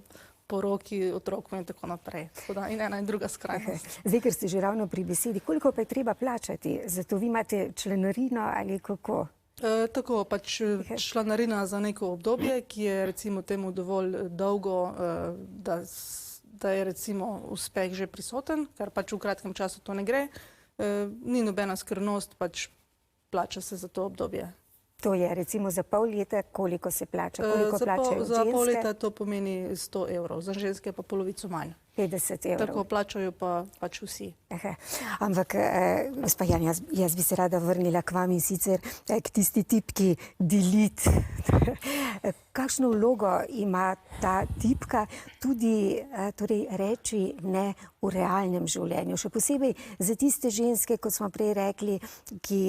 poroki otrokov in tako naprej. Tako da in ena in druga skrajnost. Zdaj, ker ste že ravno pri besedi, koliko pa je treba plačati? Zato vi imate članarino ali kako? Tako, pač članarina za neko obdobje, ki je recimo temu dovolj dolgo, da je recimo uspeh že prisoten, ker pač v kratkem času to ne gre. Ni nobena skrivnost, pač plača se za to obdobje. To je recimo za pol leta, koliko se plača? Koliko plačajo ženske? Za pol leta to pomeni 100 evrov, za ženske pa polovico manj. 50 evrov. Tako plačajo pa pač vsi. Aha. Ampak, gospa Jan, jaz bi se rada vrnila k vam in sicer k tisti tipki delete. Kakšno vlogo ima ta tipka tudi torej reči ne v realnem življenju? Še posebej za tiste ženske, kot smo prej rekli, ki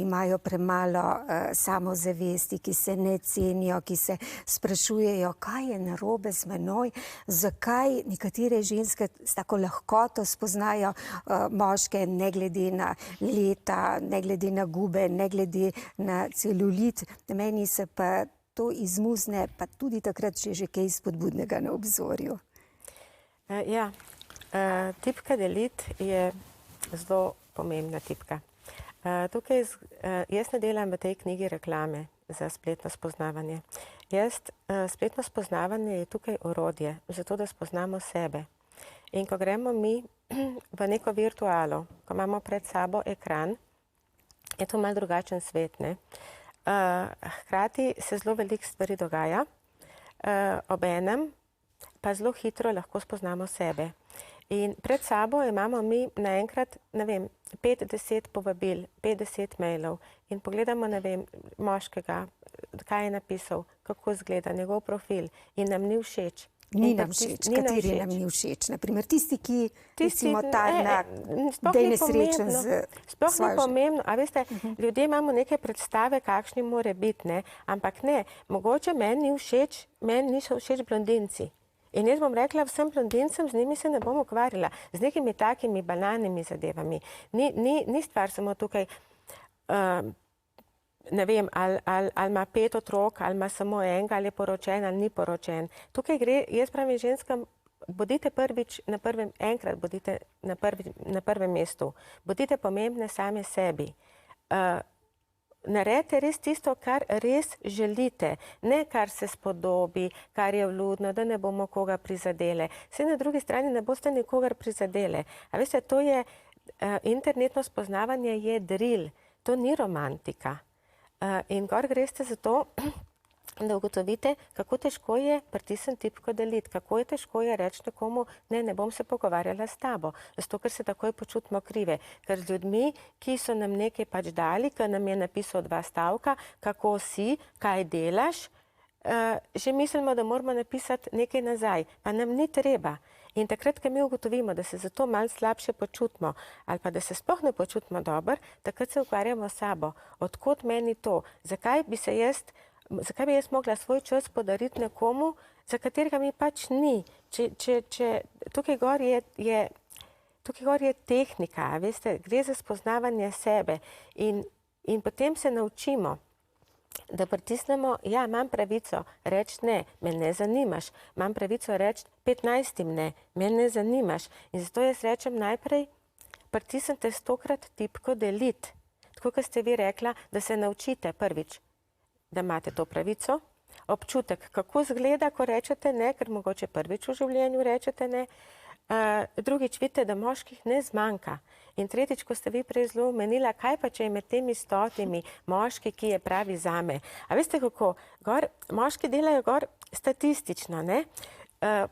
imajo premalo samozavesti, ki se ne cenijo, ki se sprašujejo, kaj je narobe z menoj, zakaj nekatere ženske s tako lahkoto spoznajo moške, ne glede na leta, ne glede na gube, ne glede na celulit. Meni se pa to izmuzne, pa tudi takrat, če je že kaj spodbudnega na obzorju. Ja, tipka delete je zelo pomembna tipka. Tukaj jaz ne delam v tej knjigi reklame za spletno spoznavanje. Spletno spoznavanje je tukaj orodje, zato da spoznamo sebe. In ko gremo mi v neko virtualo, ko imamo pred sabo ekran, je to malo drugačen svet, ne? Hkrati se zelo veliko stvari dogaja, obenem pa zelo hitro lahko spoznamo sebe. In pred sabo imamo mi naenkrat, ne vem, 5-10 povabil, 50 mailov in pogledamo, ne vem, moškega, kaj je napisal, kako izgleda njegov profil in nam ni všeč. Ni nam všeč. Kateri nam ni všeč? Naprimer, tisti, ki recimo ta da je nesrečen z svojo ženo. Sploh ni pomembno. A veste, ljudje imamo neke predstave, kakšni more biti, ne? Ampak ne, mogoče meni niso všeč blondinci. In jaz bom rekla vsem blondincem, z njimi se ne bom ukvarjala. Z nekimi takimi banalnimi zadevami. Ni stvar samo tukaj, ne vem, ali ima 5 otrok, ali ima samo enega, ali je poročen, ali ni poročen. Tukaj gre, jaz pravim ženskam, bodite prvič enkrat bodite na prvem mestu. Bodite pomembne same sebi. Naredite res tisto, kar res želite, ne kar se spodobi, kar je vljudno, da ne bomo koga prizadele. Saj na drugi strani ne boste nikogar prizadele. A veste, to je, internetno spoznavanje je drill, to ni romantika. In gor greste zato, da ugotovite, kako težko je pritisniti tipko deliti, kako je težko je reči nekomu, ne bom se pogovarjala s tabo, zato ker se takoj počutimo krive. Ker z ljudmi, ki so nam nekaj pač dali, ker nam je napisal 2 stavka, kako si, kaj delaš, že mislimo, da moramo napisati nekaj nazaj, pa nam ni treba. In takrat, ko mi ugotovimo, da se zato malo slabše počutimo ali pa da se sploh ne počutimo dobro, takrat se ukvarjamo s sabo. Odkot meni to? Zakaj bi jaz mogla svoj čas podariti nekomu, za katerega mi pač ni? Tukaj gor je tehnika, veste, gre za spoznavanje sebe in potem se naučimo, da pritisnemo, ja, imam pravico reči ne, me ne zanimaš, imam pravico reči 15 ne, me ne zanimaš. In zato jaz rečem najprej, pritisnite 100-krat tipko deliti. Tako, kot ste vi rekla, da se naučite prvič, da imate to pravico, občutek, kako izgleda, ko rečete ne, ker mogoče prvič v življenju rečete ne, drugič vidite, da moških ne zmanjka. In tretjič, ko ste vi prej zelo omenila, kaj pa če je med temi 100 moški, ki je pravi zame. A veste kako, moški delajo gor statistično, ne?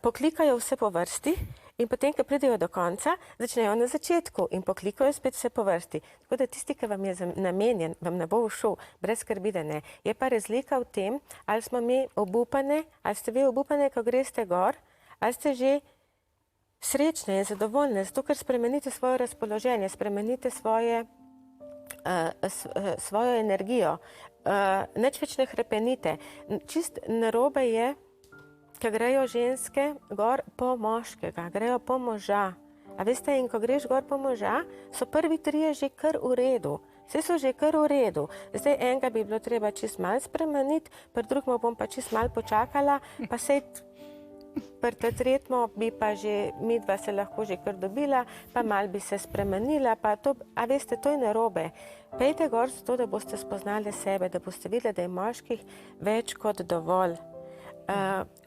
Poklikajo vse po vrsti in potem, ko pridejo do konca, začnejo na začetku in poklikajo spet vse po vrsti. Tako da tisti, ki vam je namenjen, vam ne bo všel, brez skrbi, da ne. Je pa razlika v tem, ali smo mi obupane, ali ste vi obupane, ko greste gor, ali ste že srečne in zadovoljne, zato ker spremenite svoje razpoloženje, spremenite svojo energijo, nič več ne hrepenite. Čist narobe je, ko grejo ženske gor po moškega, grejo po moža. A veste, in ko greš gor po moža, so prvi 3 že kar v redu. Vse so že kar v redu. Zdaj enega bi bilo treba čist malo spremeniti, pri drugemu bom pa čist malo počakala, pa sej pri tretjemu bi pa že midva se lahko že kar dobila, pa malo bi se spremenila, pa to, a veste, to je narobe. Pejte gor zato, da boste spoznali sebe, da boste videli, da je moških več kot dovolj.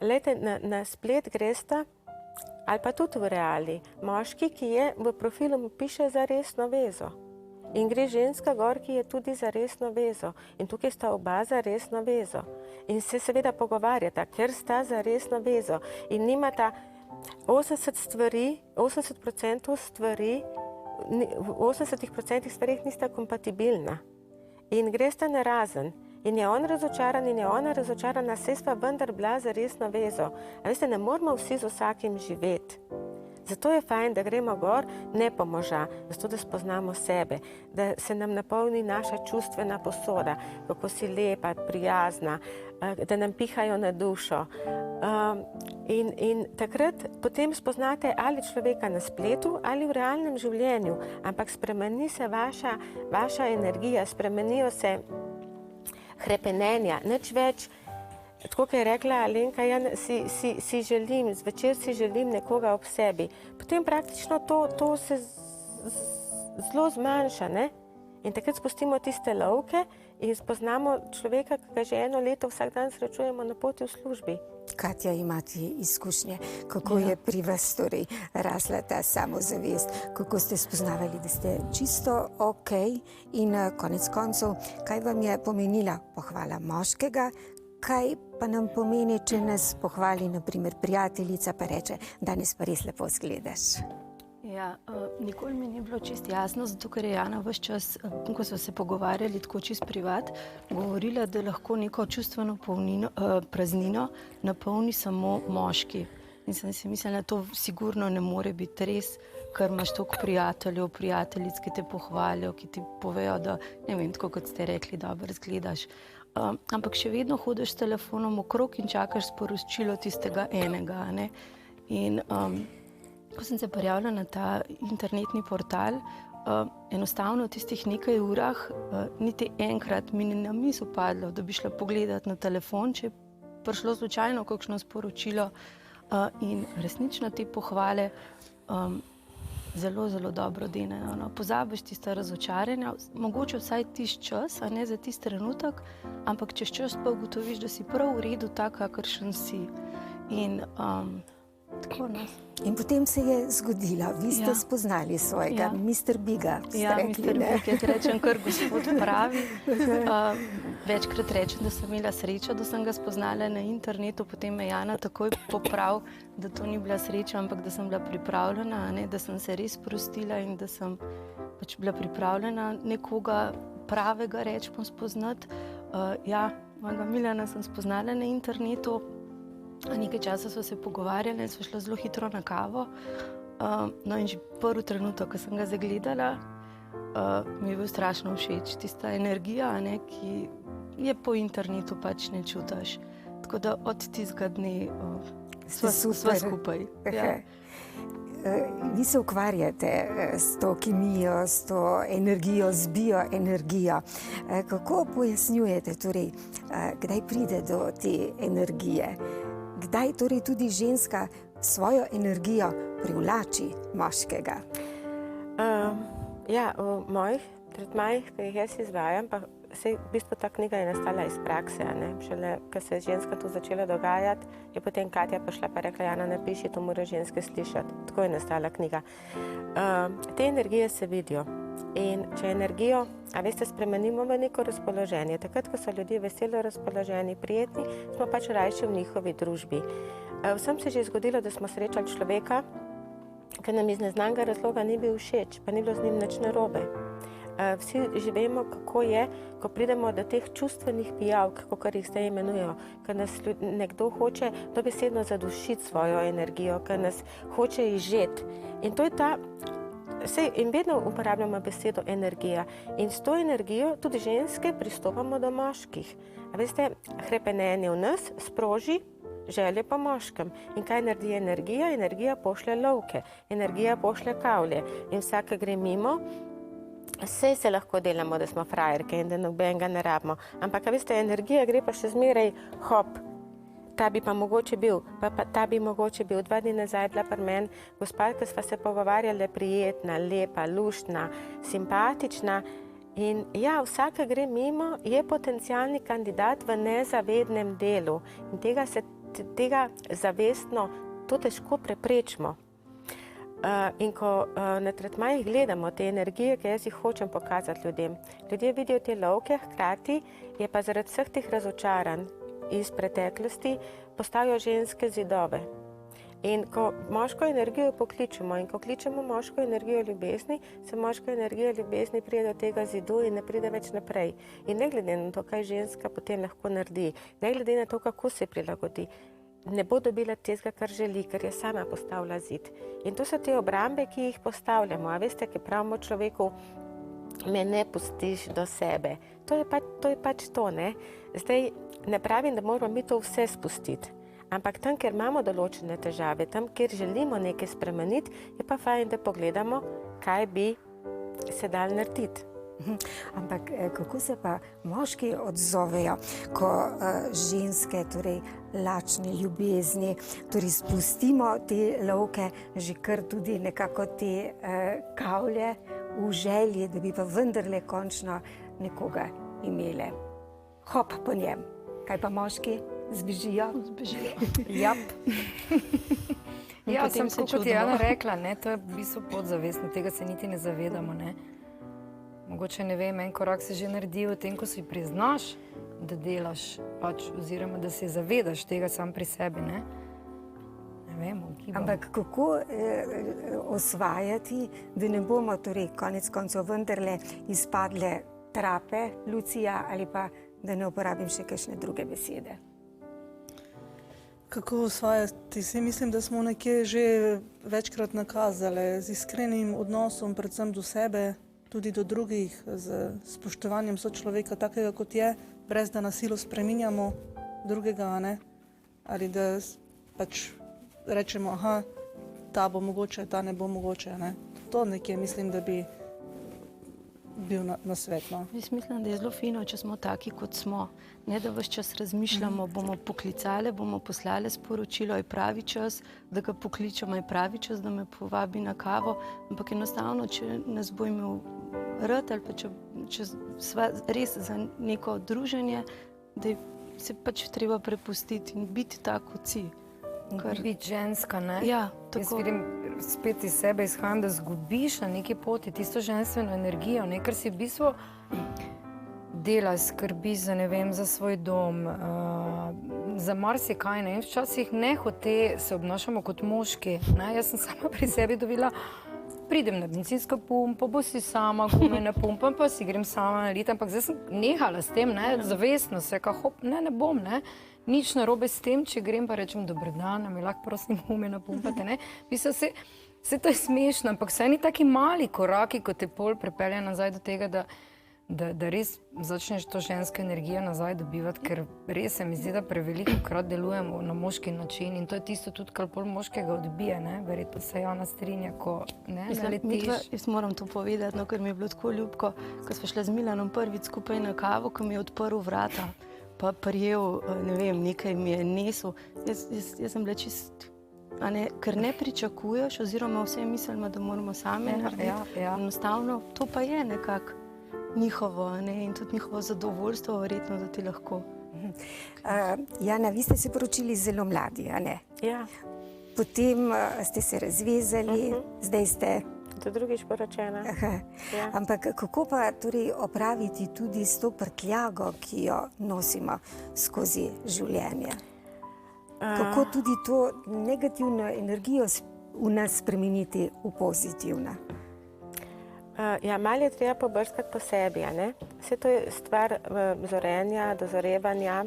Lejte, na splet gresta, ali pa tudi v reali, moški, ki je v profilu piše za resno vezo. In gre ženska gor, ki je tudi za resno vezo. In tukaj sta oba za resno vezo. In se seveda pogovarjata, ker sta za resno vezo. In nimata 80% stvari, v 80% stvarih nista kompatibilna. In gresta narazen. In je on razočaran in je ona razočarana, saj sta vendar bila za resno vezo. A veste, ne moramo vsi z vsakim živeti. Zato je fajn, da gremo gor, ne po moža, zato da spoznamo sebe, da se nam napolni naša čustvena posoda, kako si lepa, prijazna, da nam pihajo na dušo. In takrat potem spoznate ali človeka na spletu ali v realnem življenju, ampak spremeni se vaša energija, spremenijo se hrepenenja, nič več. Tako, kot je rekla Alenka, ja, si želim, zvečer si želim nekoga ob sebi. Potem praktično to se zelo zmanjša, ne? In takrat spustimo tiste lovke in spoznamo človeka, ki ga že 1 leto vsak dan srečujemo na poti v službi. Katja, imate izkušnje, kako je pri vas torej rasla ta samozavest, kako ste spoznavali, da ste čisto ok in konec koncev, kaj vam je pomenila pohvala moškega, kaj pa nam pomeni, če nas pohvali, naprimer, prijateljica, pa reče, danes pa res lepo izgledaš. Ja, nikoli mi ni bilo čisto jasno, zato ker je Jana ves čas, ko so se pogovarjali tako čisto privat, govorila, da lahko neko čustveno praznino napolni samo moški. In sem si mislila, da to sigurno ne more biti res, ker imaš toliko prijateljev, prijateljic, ki te pohvalijo, ki ti povejo, da, ne vem, tako kot ste rekli, dobro izgledaš. Ampak še vedno hodiš s telefonom okrog in čakaš sporočilo tistega enega, ne? In ko sem se prijavila na ta internetni portal, enostavno v tistih nekaj urah niti enkrat mi ni na misel padlo, da bi šla pogledati na telefon, če je prišlo slučajno kakšno sporočilo, in resnično te pohvale zelo, zelo dobro denejo. No, pozabiš tiste razočaranja, mogoče vsaj tisti čas, a ne za tisti trenutek, ampak čez čas pa ugotoviš, da si prav v redu tak, kakršen si. In tako nas. In potem se je zgodilo, vi ste spoznali svojega Mr. Biga. Mr. Big, jaz rečem kar gospod pravi. Večkrat rečem, da sem imela srečo, da sem ga spoznala na internetu, potem me Jana takoj popravi, da to ni bila sreča, ampak da sem bila pripravljena, da sem se res sprostila in da sem pač bila pripravljena nekoga pravega, rečemo, spoznati. Mojega Milana sem spoznala na internetu, nekaj časa sva se pogovarjala in sva šla zelo hitro na kavo. No in že prvi trenutek, ko sem ga zagledala, mi je bil strašno všeč. Tista energija, ki je po internetu pač ne čutiš. Tako da od tistega dne sva skupaj. Ja. Vi se ukvarjate s to kemijo, s to energijo, z bioenergijo. Kako pojasnjujete, torej, kdaj pride do te energije? Kdaj torej tudi ženska svojo energijo privlači moškega? V mojih tretmajih, ki jih jaz izvajam, pa v bistvu ta knjiga je nastala iz prakse. Šele, ko se je ženska to začela dogajati, je potem Katja prišla pa rekla, Jana, napiši, to mora ženske slišati. Tako je nastala knjiga. Te energije se vidijo. In če energijo, spremenimo v neko razpoloženje, takrat, ko so ljudje veselo razpoloženi, prijetni, smo pač rajši v njihovi družbi. Vsem se je že zgodilo, da smo srečali človeka, ki nam iz neznanega razloga ni bil všeč, pa ni bilo z njim nič narobe. Vsi že vemo, kako je, ko pridemo do teh čustvenih pijavk, kot jih zdaj imenujejo, ko nas nekdo hoče dobesedno zadušiti svojo energijo, ko nas hoče izžeti. In to je in vedno uporabljamo besedo energija. In s to energijo tudi ženske pristopamo do moških. Hrepenenje v nas sproži želje po moškem. In kaj naredi energija? Energija pošlje lovke, energija pošlje kavlje. In vsak gre mimo, saj se lahko delamo, da smo frajerke in da nobenega ne rabimo. Ampak, energija gre pa še zmeraj hop. Ta bi pa mogoče bil, pa ta bi mogoče bil. 2 dni nazaj bila pri meni gospa, ki sva se pogovarjala, prijetna, lepa, luštna, simpatična. In vsak gre mimo, je potencialni kandidat v nezavednem delu. In tega zavestno to težko preprečimo. In ko na tretmajih gledamo te energije, ki jaz jih hočem pokazati ljudem, ljudje vidijo te lovke, hkrati je pa zaradi vseh teh razočaranj iz preteklosti postavijo ženske zidove. In ko moško energijo pokličemo in ko kličemo moško energijo ljubezni, se moška energija ljubezni pride do tega zidu in ne pride več naprej. In ne glede na to, kaj ženska potem lahko naredi, ne glede na to, kako se prilagodi, ne bo dobila tistega, kar želi, ker je sama postavila zid. In to so te obrambe, ki jih postavljamo. Ki pravimo človeku, me ne pustiš do sebe. To je pač to, ne? Zdaj, ne pravim, da moramo mi to vse spustiti. Ampak tam, kjer imamo določene težave, tam, kjer želimo nekaj spremeniti, je pa fajn, da pogledamo, kaj bi se dal narediti. Ampak kako se pa moški odzovejo, ko ženske, torej lačne ljubezni, torej spustimo te lovke, že kar tudi nekako te kavlje v želji, da bi pa vendarle končno nekoga imele. Hop po njem. Kaj pa moški? Zbežijo? Jap. Sem kot je Jana rekla, to je v bistvu podzavestno, tega se niti ne zavedamo. Mogoče, ne vem, en korak se že naredi v tem, ko si priznaš, da delaš, oziroma da se zavedaš tega sam pri sebi. Ne vem, ampak kako osvajati, da ne bomo torej konec koncev vendarle izpadle trape, Lucija, ali pa da ne uporabim še kakšne druge besede? Kako osvajati? Mislim, da smo nekje že večkrat nakazali z iskrenim odnosom, predvsem do sebe, tudi do drugih, z spoštovanjem sočloveka takega, kot je, brez da na silo spreminjamo drugega, ali da pač rečemo, aha, ta bo mogoče, ta ne bo mogoče. To nekje mislim, da bi bil na svet. Jaz mislim, da je zelo fino, če smo taki, kot smo. Ne, da ves čas razmišljamo, bomo poklicali, bomo poslali sporočilo, je pravi čas, da ga pokličemo, je pravi čas, da me povabi na kavo, ampak enostavno, če nas bo imel rad ali pa če sva res za neko druženje, da se pač treba prepustiti in biti tako, kot si. Biti ženska, ne? Ja, Jaz tako. vidim, spet iz sebe izhajam, da zgubiš na neki poti tisto ženstveno energijo, ne? Ker si v bistvu dela, skrbi za, ne vem, za svoj dom, za marsikaj, ne? In včasih nehote se obnašamo kot moški, ne? Jaz sem sama pri sebi dobila, pridem na bencinsko pumpo, bo si sama, gume napumpam, pa si grem sama naliti, ampak zdaj sem nehala s tem, ne? Zavestno se, hop, ne bom, ne? Nič narobe s tem, če grem pa rečem, dober dan, mi lahko prosim gume napumpate, ne? Mislim, se to je smešno, ampak vse ni taki mali koraki, ko te pol pripelje nazaj do tega, da res začneš to žensko energijo nazaj dobivati, ker res se mi zdi, da preveliko krat delujemo na moški način in to je tisto tudi, kar pol moškega odbije, ne? Verjetno se Jana strinja, ko ne naletiš. Jaz moram to povedati, no, ker mi je bilo tako ljubko, ko smo šli z Milanom prvič skupaj na kavo, ko mi je odprl vrata, pa prijel, ne vem, nekaj mi je nesel. Jaz sem bila čist, ker ne pričakuješ, oziroma vse mislimo, da moramo sami narediti. Enostavno, to pa je nekako njihovo, ne? In tudi njihovo zadovoljstvo, verjetno, da ti lahko. Jana, vi ste se poročili zelo mladi, a ne? Ja, Potem ste se razvezali, zdaj ste... to drugič poročena. Ja. Ampak kako pa torej opraviti tudi s to prtljago, ki jo nosimo skozi življenje? Kako tudi to negativno energijo v nas spremeniti v pozitivno? Ja, malo je treba pobrskati po sebi, a ne? Vse to je stvar zorenja, dozorevanja.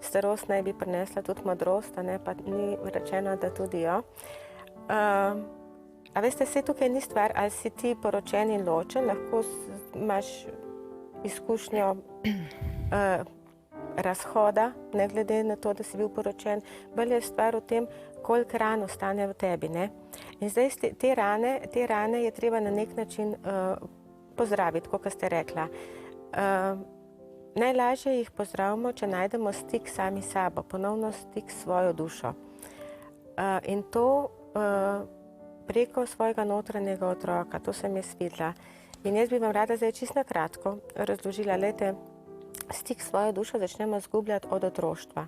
Starost naj bi prinesla tudi modrost, a ne? Pa ni rečeno, da tudi jo. A veste, vse tukaj ni stvar, ali si ti poročen in ločen, lahko imaš izkušnjo razhoda, ne glede na to, da si bil poročen. Bolj je stvar v tem, koliko ran ostane v tebi, ne? In zdaj te rane je treba na nek način pozdraviti, kot ste rekla. Najlažje jih pozdravimo, če najdemo stik sami s sabo, ponovno stik s svojo dušo. In to preko svojega notranjega otroka, to sem jaz videla. In jaz bi vam rada zdaj čisto na kratko razložila, glejte, stik s svojo dušo začnemo izgubljati od otroštva.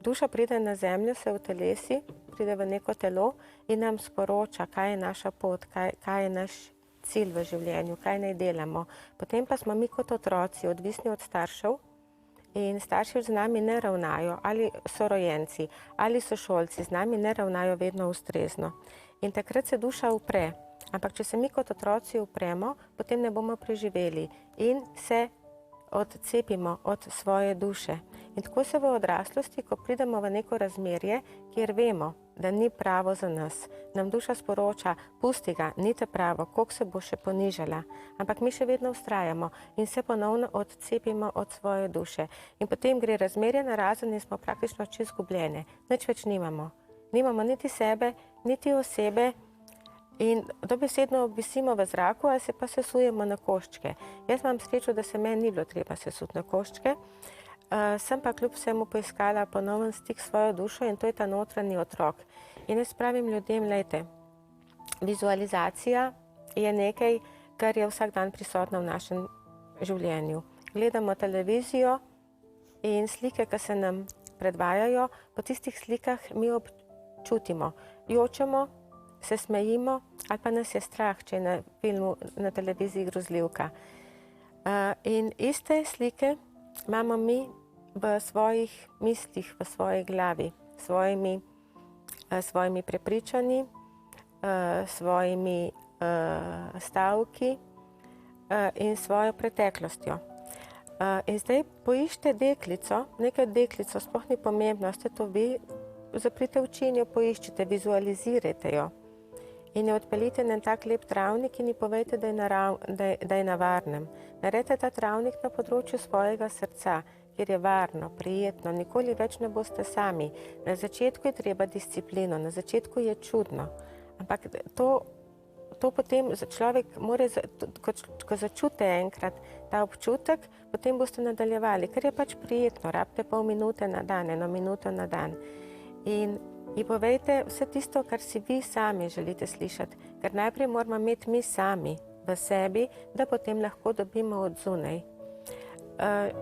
Duša pride na zemljo, se utelesi, pride v neko telo in nam sporoča, kaj je naša pot, kaj je naš cilj v življenju, kaj naj delamo. Potem pa smo mi kot otroci odvisni od staršev in starši z nami ne ravnajo, ali sorojenci, ali sošolci z nami ne ravnajo vedno ustrezno. In takrat se duša upre. Ampak če se mi kot otroci upremo, potem ne bomo preživeli in se odcepimo od svoje duše. In tako se v odraslosti, ko pridemo v neko razmerje, kjer vemo, da ni pravo za nas, nam duša sporoča, pusti ga, ni te pravo, koliko se bo še ponižala. Ampak mi še vedno vztrajamo in se ponovno odcepimo od svoje duše. In potem gre razmerje narazen in smo praktično čisto izgubljene. Nič več nimamo. Nimamo niti sebe, niti osebe in dobesedno visimo v zraku ali se pa sesujemo na koščke. Jaz imam srečo, da se meni ni bilo treba sesuti na koščke. Sem pa kljub vsemu poiskala ponoven stik s svojo dušo in to je ta notranji otrok. In jaz pravim ljudem, lejte, vizualizacija je nekaj, kar je vsak dan prisotno v našem življenju. Gledamo televizijo in slike, ki se nam predvajajo, po tistih slikah mi občutimo, jočemo, se smejimo ali pa nas je strah, če je na filmu, na televiziji grozljivka. In iste slike imamo mi v svojih mislih, v svoji glavi, svojimi prepričanji, svojimi stavki in svojo preteklostjo. In zdaj poiščite deklico, nekaj deklico, sploh ni pomembno, ste to vi, zaprite oči in jo poiščite, vizualizirajte jo. In jo odpeljite na tak lep travnik in ji povejte, da je na varnem. Naredite ta travnik na področju svojega srca, kjer je varno, prijetno, nikoli več ne boste sami. Na začetku je treba disciplino, na začetku je čudno, ampak to potem človek mora, ko začute enkrat ta občutek, potem boste nadaljevali, ker je pač prijetno, rabite pol minute na dan, 1 minuto na dan. In povejte vse tisto, kar si vi sami želite slišati, ker najprej moramo imeti mi sami v sebi, da potem lahko dobimo od zunaj.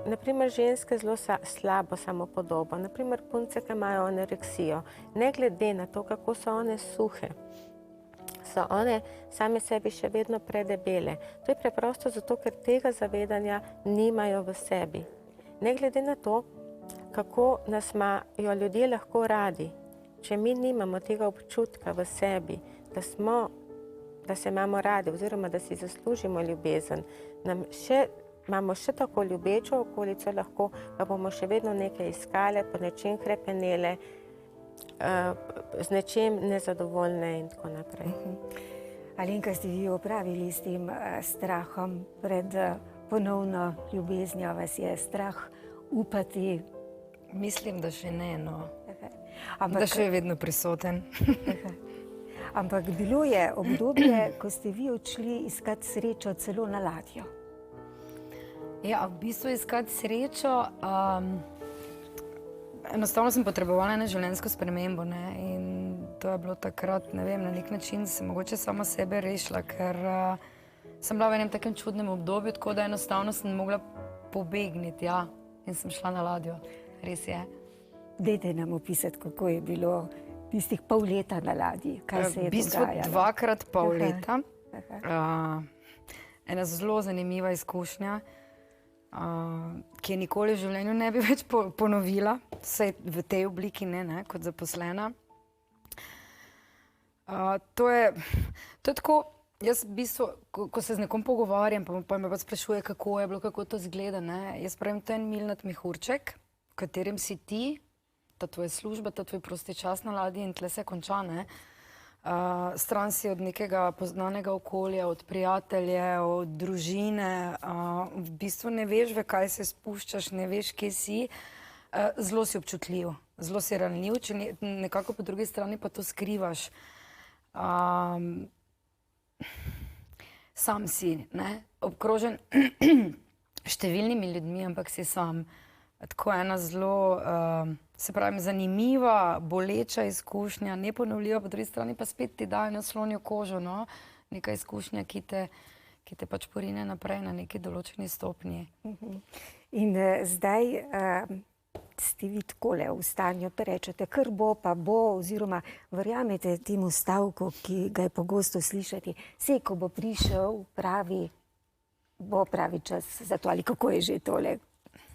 naprimer ženske zelo slabo samopodobo, naprimer punce, ki imajo anoreksijo, ne glede na to, kako so one suhe, so one same sebi še vedno predebele. To je preprosto zato, ker tega zavedanja nimajo v sebi. Ne glede na to, kako nas imajo ljudje lahko radi, če mi nimamo tega občutka v sebi, da se imamo radi oziroma da si zaslužimo ljubezen, imamo še tako ljubečo okolico lahko, pa bomo še vedno nekaj iskale, po nečem hrepenele, z nečem nezadovoljne in tako naprej. Alenka, ste vi opravili s tem strahom pred ponovno ljubeznijo? Vas je strah upati? Mislim, da še ne, no. Ampak, Da še je vedno prisoten. ampak bilo je obdobje, ko ste vi odšli iskat srečo celo na ladjo. Ja, v bistvu iskati srečo, enostavno sem potrebovala eno življenjsko spremembo, ne, in to je bilo takrat, ne vem, na nek način se mogoče sama sebe rešila, ker sem bila v enem takem čudnem obdobju, tako da enostavno sem mogla pobegniti, ja, in sem šla na ladjo, res je. Dajte nam opisati, kako je bilo tistih pol leta na ladji, kaj se je V bistvu dogajalo. 2 pol Aha. leta. Ena zelo zanimiva izkušnja, ki je nikoli v življenju ne bi več ponovila, vsaj v tej obliki ne, kot zaposlena. To je tako, jaz v bistvu, ko se z nekom pogovarjam, pa me pa sprašuje, kako je bilo, kako to izgleda, ne, jaz pravim, to je en milnat mehurček, v katerem si ti, ta tvoja služba, ta tvoj prosti čas na ladji in tle se konča, ne. Stran si od nekega poznanega okolja, od prijateljev, od družine, v bistvu ne veš, v kaj se spuščaš, ne veš, kje si, zelo si občutljiv, zelo si ranljiv, če nekako po drugi strani pa to skrivaš. Sam si, ne, obkrožen številnimi ljudmi, ampak si sam. Tako ena zelo, se pravi, zanimiva, boleča izkušnja, neponovljiva, po drugi strani pa spet ti daje naslonjo kožo, no, neka izkušnja, ki te pač porine naprej na neki določeni stopnji. In zdaj ste vi takole v stanju, pa rečete, kar bo, pa bo, oziroma verjamete temu stavku, ki ga je pogosto slišati, sej, ko bo prišel bo pravi čas za to, ali kako je že tole?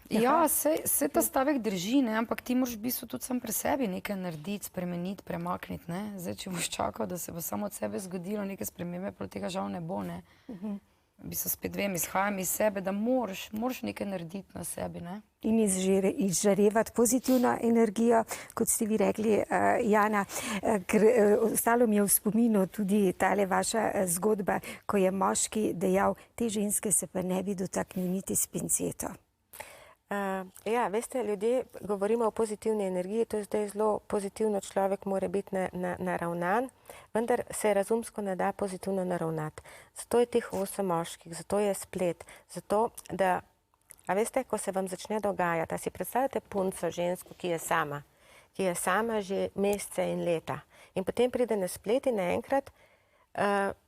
Ja, se ta stavek drži, ne, ampak ti moraš v bistvu tudi sam pri sebi nekaj narediti, spremeniti, premakniti, ne. Zdaj, če boš čakal, da se bo samo od sebe zgodilo neke spremembe, prav tega žal ne bo, ne. V bistvu spet vem, izhajam iz sebe, da moraš nekaj narediti na sebi, ne. In izžarevati pozitivno energijo, kot ste vi rekli, Jana, ker ostalo mi je v spominu tudi tale vaša zgodba, ko je moški dejal, te ženske se pa ne bi dotaknili niti s pinceto. Ja, veste, ljudje govorimo o pozitivni energiji, to je zdaj zelo pozitivno, človek mora biti naravnan, vendar se razumsko ne da pozitivno naravnati. Zato je teh 8 moških, zato je splet, zato da, a veste, ko se vam začne dogajati, a si predstavljate punco, žensko, ki je sama že mesece in leta. In potem pride na splet in naenkrat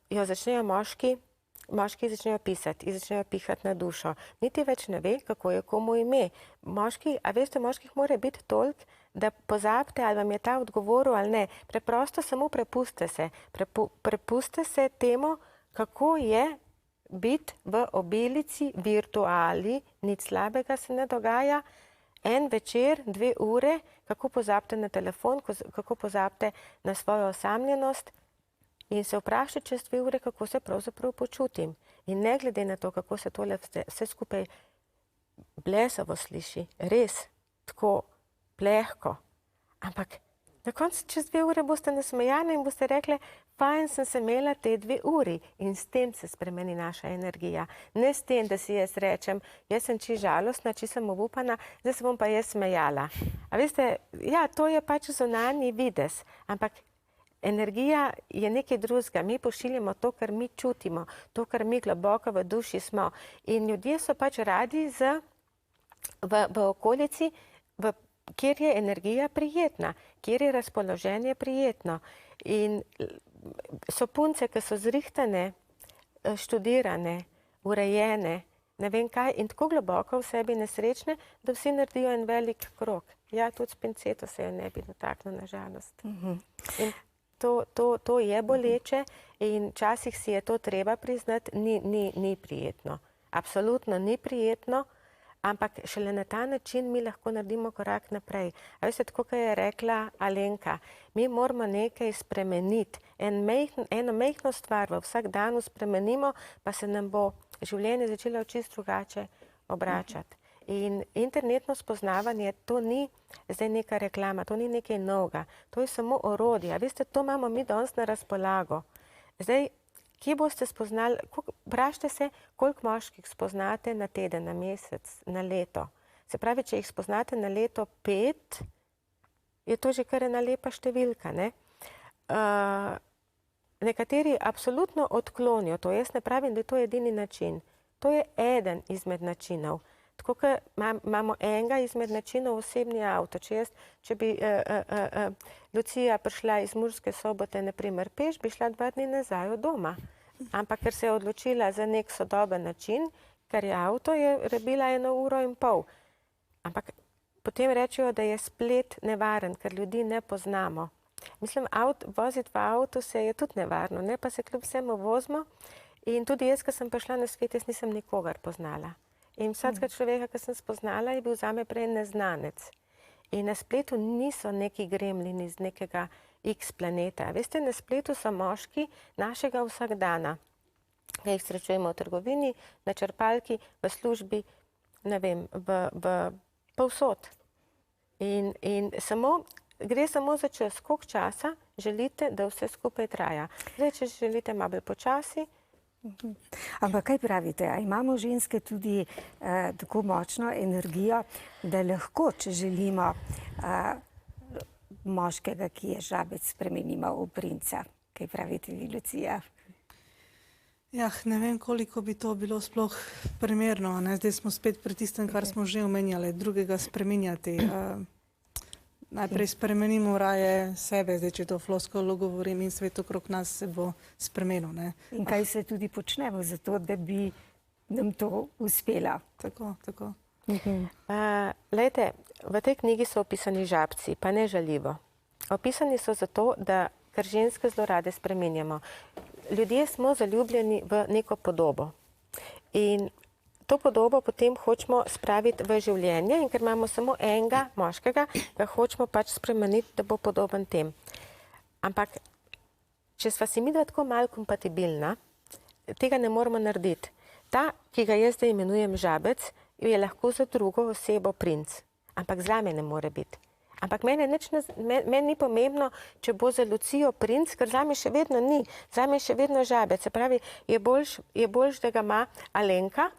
jo začnejo moški začnejo pisati in začnejo pihati na dušo. Niti več ne ve, kako je komu ime. Moški, a veste, moških mora biti toliko, da pozabite, ali vam je ta odgovoril ali ne. Preprosto samo prepuste se. Prepuste se temu, kako je biti v obilici, virtuali, nič slabega se ne dogaja. En večer, 2 ure, kako pozabite na telefon, kako pozabite na svojo osamljenost, in se vprašati čez 2 ure, kako se pravzaprav počutim. In ne glede na to, kako se tole vse skupaj blesavo sliši, res tako plehko. Ampak na koncu čez 2 ure boste nasmejani in boste rekli, fajn sem se imela te 2 uri. In s tem se spremeni naša energija. Ne s tem, da si jaz rečem, jaz sem čisto žalostna, čisto sem obupana, zdaj se bom pa jaz smejala. A veste, ja, to je pač zunanji videz, ampak energija je nekaj drugega. Mi pošiljamo to, kar mi čutimo, to, kar mi globoko v duši smo. In ljudje so pač radi v okolici, kjer je energija prijetna, kjer je razpoloženje prijetno. In so punce, ki so zrihtane, študirane, urejene, ne vem kaj, in tako globoko v sebi nesrečne, da vsi naredijo en velik krog. Ja, tudi s pinceto se jo ne bi dotaknil, na žalost. In to je boleče in včasih si je to treba priznati, ni prijetno. Absolutno ni prijetno, ampak šele na ta način mi lahko naredimo korak naprej. A veste, tako kot je rekla Alenka, mi moramo nekaj spremeniti. Eno majhno stvar v vsak dan spremenimo, pa se nam bo življenje začelo čisto drugače obračati. In internetno spoznavanje, to ni zdaj neka reklama, to ni nekaj novega, to je samo orodje. Veste, to imamo mi danes na razpolago. Zdaj, kje boste spoznali, vprašajte se, koliko moških spoznate na teden, na mesec, na leto. Se pravi, če jih spoznate na leto 5, je to že kar ena lepa številka, ne? Nekateri absolutno odklonijo to, jaz ne pravim, da je to edini način. To je eden izmed načinov. Tako, ker imamo enega izmed načinov osebni avto. Če bi Lucija prišla iz Murske Sobote, na primer peš, bi šla 2 dni nazaj od doma. Ampak ker se je odločila za nek sodoben način, ker je avto, je rabila 1,5 ure. Ampak potem rečejo, da je splet nevaren, ker ljudi ne poznamo. Mislim, voziti v avtu se je tudi nevarno, ne? Pa se kljub vsemu vozimo. In tudi jaz, ko sem prišla na svet, jaz nisem nikogar poznala. In vsakega človeka, ki sem spoznala, je bil zame prej neznanec. In na spletu niso neki gremlini iz nekega X planeta. Veste, na spletu so moški našega vsakdana, ki jih srečujemo v trgovini, na črpalki, v službi, ne vem, povsod. In gre samo za čas, koliko časa želite, da vse skupaj traja. Zdaj, če želite malo bolj počasi. Ampak kaj pravite, a imamo ženske tudi tako močno energijo, da lahko, če želimo moškega, ki je žabec, spremenimo v princa? Kaj pravite vi, Lucija? Ne vem, koliko bi to bilo sploh primerno. Zdaj smo spet pri tistem, kar smo že omenjali, drugega spreminjati. Najprej spremenimo raje sebe, zdaj, če to floskolo govorim, in svet okrog nas se bo spremenil. In kaj se tudi počnemo za to, da bi nam to uspelo? Tako. Glejte, v tej knjigi so opisani žabci, pa ne žaljivo. Opisani so zato, da ker ženske zelo rade spremenjamo. Ljudje smo zaljubljeni v neko podobo. In to podobo potem hočemo spraviti v življenje in ker imamo samo enega moškega, ga hočemo pač spremeniti, da bo podoben tem. Ampak, če sva si midva tako malo kompatibilna, tega ne moramo narediti. Ta, ki ga jaz zdaj imenujem žabec, je lahko za drugo osebo princ. Ampak zame ne more biti. Ampak meni ni pomembno, če bo za Lucijo princ, ker zame še vedno ni. Zame je še vedno žabec. Se pravi, je boljš, da ga ima Alenka,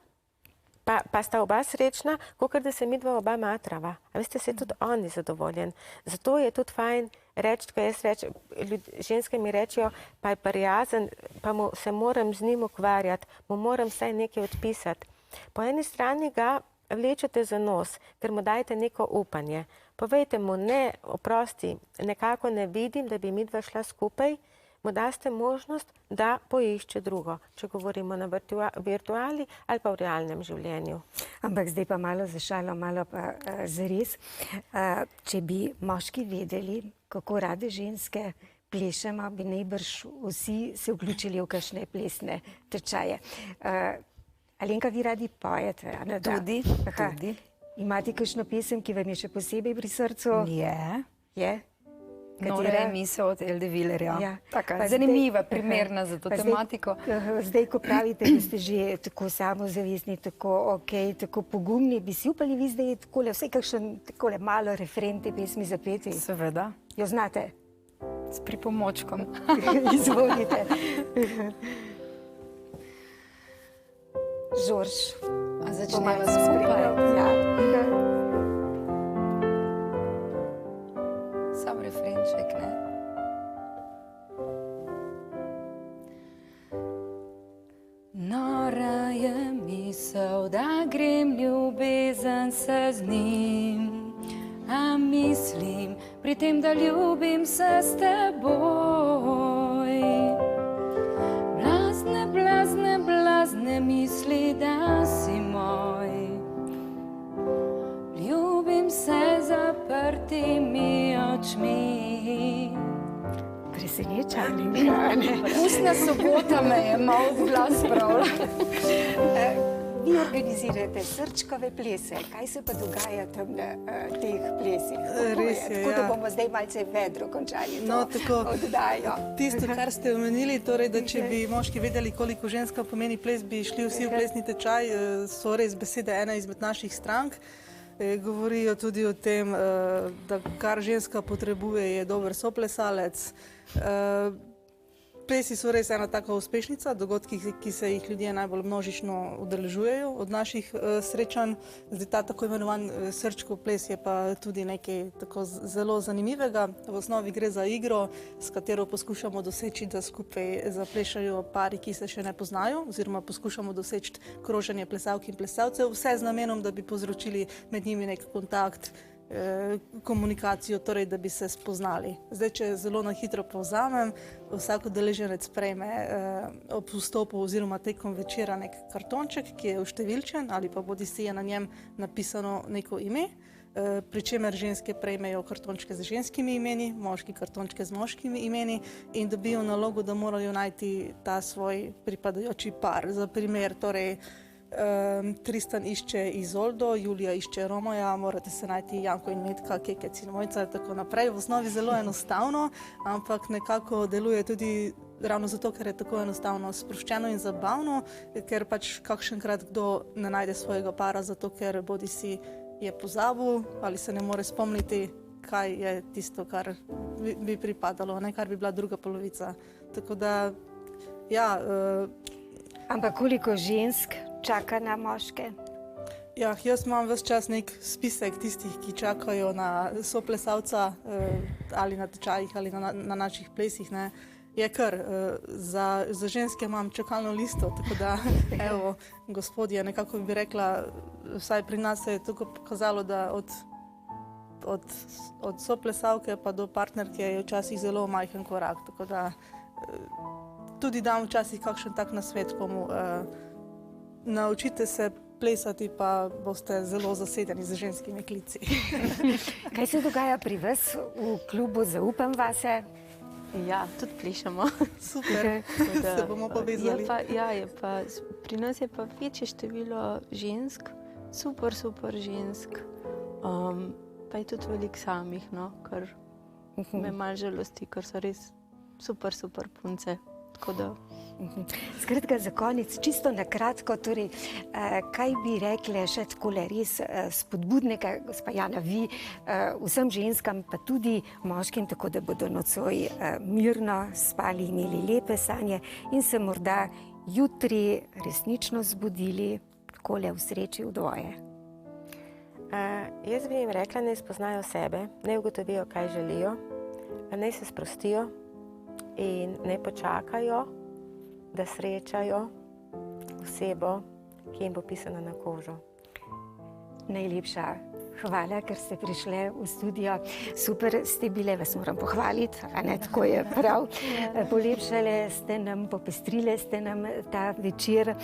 pa sta oba srečna, kakor da se midva oba matrava. A veste, se je tudi on zadovoljen. Zato je tudi fajn reči, ko jaz rečem, ženske mi rečejo, pa je prijazen, pa se moram z njim ukvarjati, mu moram vsaj nekaj odpisati. Po eni strani ga vlečete za nos, ker mu dajete neko upanje. Povejte mu, ne, oprosti, nekako ne vidim, da bi midva šla skupaj, mu daste možnost, da poišče drugo, če govorimo na virtuali ali pa v realnem življenju. Ampak zdaj pa malo za šalo, malo pa zares. Če bi moški vedeli, kako rade ženske plešemo, bi najbrž vsi se vključili v kakšne plesne tečaje. Alenka, vi radi pojete? Tudi. Imate kakšno pesem, ki vam je še posebej pri srcu? Je? Nore misel od Elde Villerja. Zanimiva, primerna za to tematiko. Zdaj, ko pravite, da ste že tako samozavestni, tako tako pogumni, bi si upali vi zdaj vsaj kakšen takole malo refren te pesmi zapeti? Seveda. Jo znate? S pripomočkom. Izvolite. Žorž. A začneva skupaj? Ja. Sam refrenček, ne? Nora je misel, da grem ljubezen se z njim, a mislim pri tem, da ljubim se s teboj. Blazne misli, da si se zaprtimi očmi. Presenečanje. Pustna sobota me je malo v glas spravila. Vi organizirate srčkove plese. Kaj se pa dogaja tam na teh plesih? Res je, Tako da ja. bomo zdaj malce vedro končali to No, tako. oddajo. Tisto, kar ste omenili, torej, da če bi moški vedeli, koliko ženska pomeni ples, bi šli vsi v plesni tečaj, so res besede ena izmed naših strank. Govorijo tudi o tem, da kar ženska potrebuje, je dober soplesalec. Plesi so res ena taka uspešnica, dogodki, ki se jih ljudje najbolj množično udeležujejo od naših srečanj. Zdaj, ta tako imenovan srčkov ples je pa tudi nekaj tako zelo zanimivega. V osnovi gre za igro, s katero poskušamo doseči, da skupaj zaplešajo pari, ki se še ne poznajo, oziroma poskušamo doseči kroženje plesalk in plesalcev, vse z namenom, da bi povzročili med njimi nek kontakt, komunikacijo, torej, da bi se spoznali. Zdaj, če zelo na hitro povzamem, vsak udeleženec prejme ob vstopu oziroma tekom večera nek kartonček, ki je uštevilčen ali pa bodisi je na njem napisano neko ime, pri čemer ženske prejmejo kartončke z ženskimi imeni, moški kartončke z moškimi imeni in dobijo nalogo, da morajo najti ta svoj pripadajoči par. Za primer, torej, Tristan išče Izoldo, Julija išče Romaja, morate se najti Janko in Metka, Kekec in Mojca in tako naprej. V osnovi zelo enostavno, ampak nekako deluje tudi ravno zato, ker je tako enostavno sproščeno in zabavno, ker pač kakšenkrat kdo ne najde svojega para, zato ker bodisi je pozabil ali se ne more spomniti, kaj je tisto, kar bi pripadalo, ne, kar bi bila druga polovica. Tako da, ja... Ampak koliko žensk čaka na moške? Ja, jaz imam ves čas nek spisek tistih, ki čakajo na soplesalca ali na tečajih ali na naših plesih, ne. Je kar, za ženske imam čakalno listo, tako da, evo, gospodje, nekako bi rekla, vsaj pri nas se je tako pokazalo, da od soplesalke pa do partnerke je včasih zelo majhen korak, tako da tudi dam včasih kakšen tak nasvet komu, naučite se plesati, pa boste zelo zasedeni z ženskimi klici. Kaj se dogaja pri vas v klubu Zaupam vase? Ja, tudi plešemo. Super, se bomo povezali. Pri nas je pa večje število žensk, super žensk, pa je tudi veliko samih, no, kar me malo žalosti, ker so res super punce. Skratka, za konec, čisto na kratko, torej, kaj bi rekle še takole res spodbudnega, gospa Jana, vi vsem ženskam, pa tudi moškim, tako da bodo nocoj mirno spali, imeli lepe sanje in se morda jutri resnično zbudili takole v sreči v dvoje? Jaz bi jim rekla, naj spoznajo sebe, naj ugotovijo, kaj želijo, naj se sprostijo in naj počakajo, da srečajo osebo, ki jim bo pisana na kožo. Najlepša hvala, ker ste prišle v studio. Super ste bile, vas moram pohvaliti, a ne, tako je prav. Polepšale ste nam, popestrile ste nam ta večer.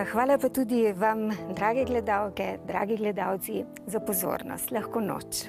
Hvala pa tudi vam, drage gledalke, dragi gledalci, za pozornost. Lahko noč.